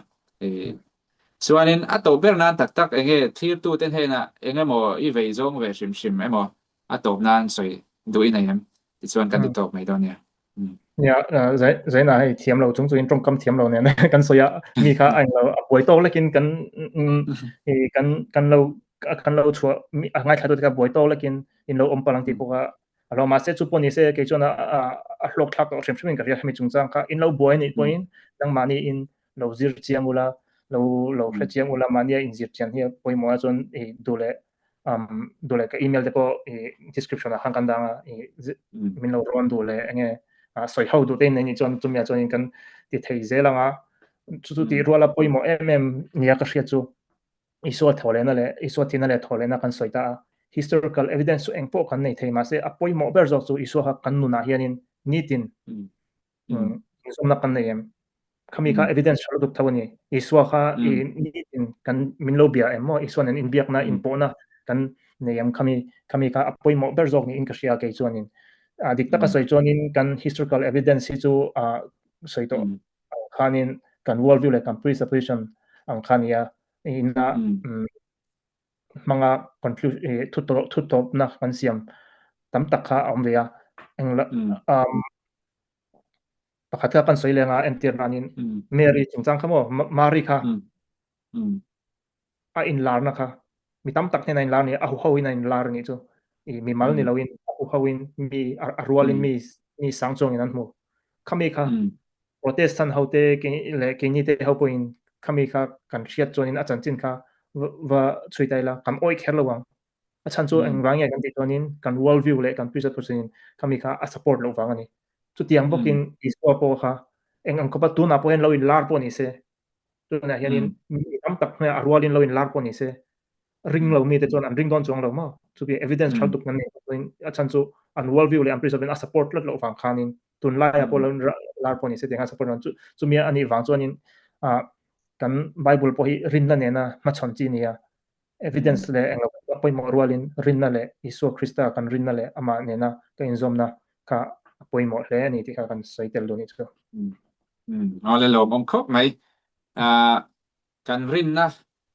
[SPEAKER 1] chuanin ato bernan tak enge thir tu ten hena enge mo I vei zong ve shim emo ato nan soi du in ayam ti chuan kan ti tok mai don ya
[SPEAKER 2] ya zai na hai thiam lo chung in trong kam thiam lo ne kan soya mi kha ai lo boi to lekin kan lo chua ngai thatu ka boi to lekin in lo om palang ti poka alo ma se chu poni se ke chona a hlok thak to shim ka ria mi chung chang kha in lo boi ni point dang mani in lo zir chiamula lo khre chiamula mania in zir chian hi poi mo chon dole ka email de po description hang kan dang min lo ron dole enge soi how do ten ni chon chumya chon kan ti thei zelanga chu ti rola poi mo nia ka hria chu iswa thole na le iswa tina le thole na kan soita historical evidence eng po kan nei thei ma se apoi mo ber zo chu iswa ha kan nu na hianin nitin somna kan nei khami kha evidence chalo duk thawani iswa kha nitin kan minlo bia emo iswa nen in biak na in po na kan neyam khami kha apoi mo ber zok ni in ka hria ke chuanin dikta ka soi chonin kan historical evidence hi chu soito khanin kan worldview le kan presupposition ang khania ina manga conclusion thutop na kan siam tam takha amwea engla pakhatha kan soi lenga entir nanin Mary chingchang khamo Mari kha a in lar na kha mi tam tak ne in lar ni a ho in in lar ni chu mi mal ni lawin hawin mi arwalin mi sangchong in anmu khami kha protestant haute ke ni te hapoin khami kha kan hriat chonin a chanchin kha wa chuitaila kam oi kherlawang a chanchu engwang ya kan ti tonin kan world view le kan presupposition khami kha a support lo wang ani chu tiang bokin iswa po kha ang ko pa tu na po en lo in lar po ni se tu na hianin mi tam tak na arwalin lo in lar po ni se ring lo mi te chon an ring don chong lo mo chu bi evidence thal tuk nan ni achan chu an world view le an preserve a support lot lo wang khanin tun lai a pol lar poni se tenga support chu mi ani wang chonin kan bible po hi rin na ne na ma chon chi nia evidence le eng poi mo rualin rin na le isu krista kan rin na le ama ne na ka in zom na ka poi mo le ani ti ka kan saitel do ni chu
[SPEAKER 1] le lo om khop mai kan rin na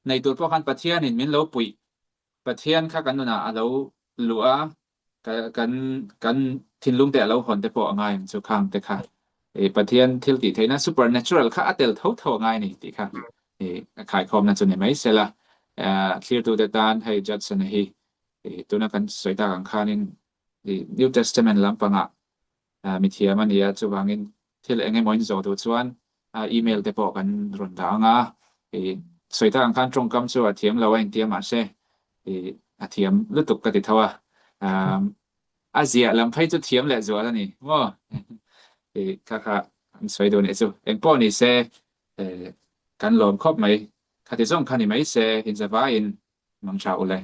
[SPEAKER 1] nei tur po kan pathian in min lo pui pathian kha kan na alo lua kan thin lung te lo hon te po ngai chu khang te kha pathian thil ti theina supernatural kha atel tho ngai ni ti kha khai khom na chu nei mai sela clear to the dan hey judson hi tuna kan soita kan khanin new testament lampanga mi thia man ya chu wangin thil enge moin zo tu chuan email te po kan ron da nga soita kan khan trong kam chu athiam lo eng tiam a se athiam lutuk ka ti thawa Asia lam phai chu thiam le zo la ni mo kha soi do ni chu eng po ni se kan lom khop mai kha ti zong khan ni mai se in za va in mang cha ule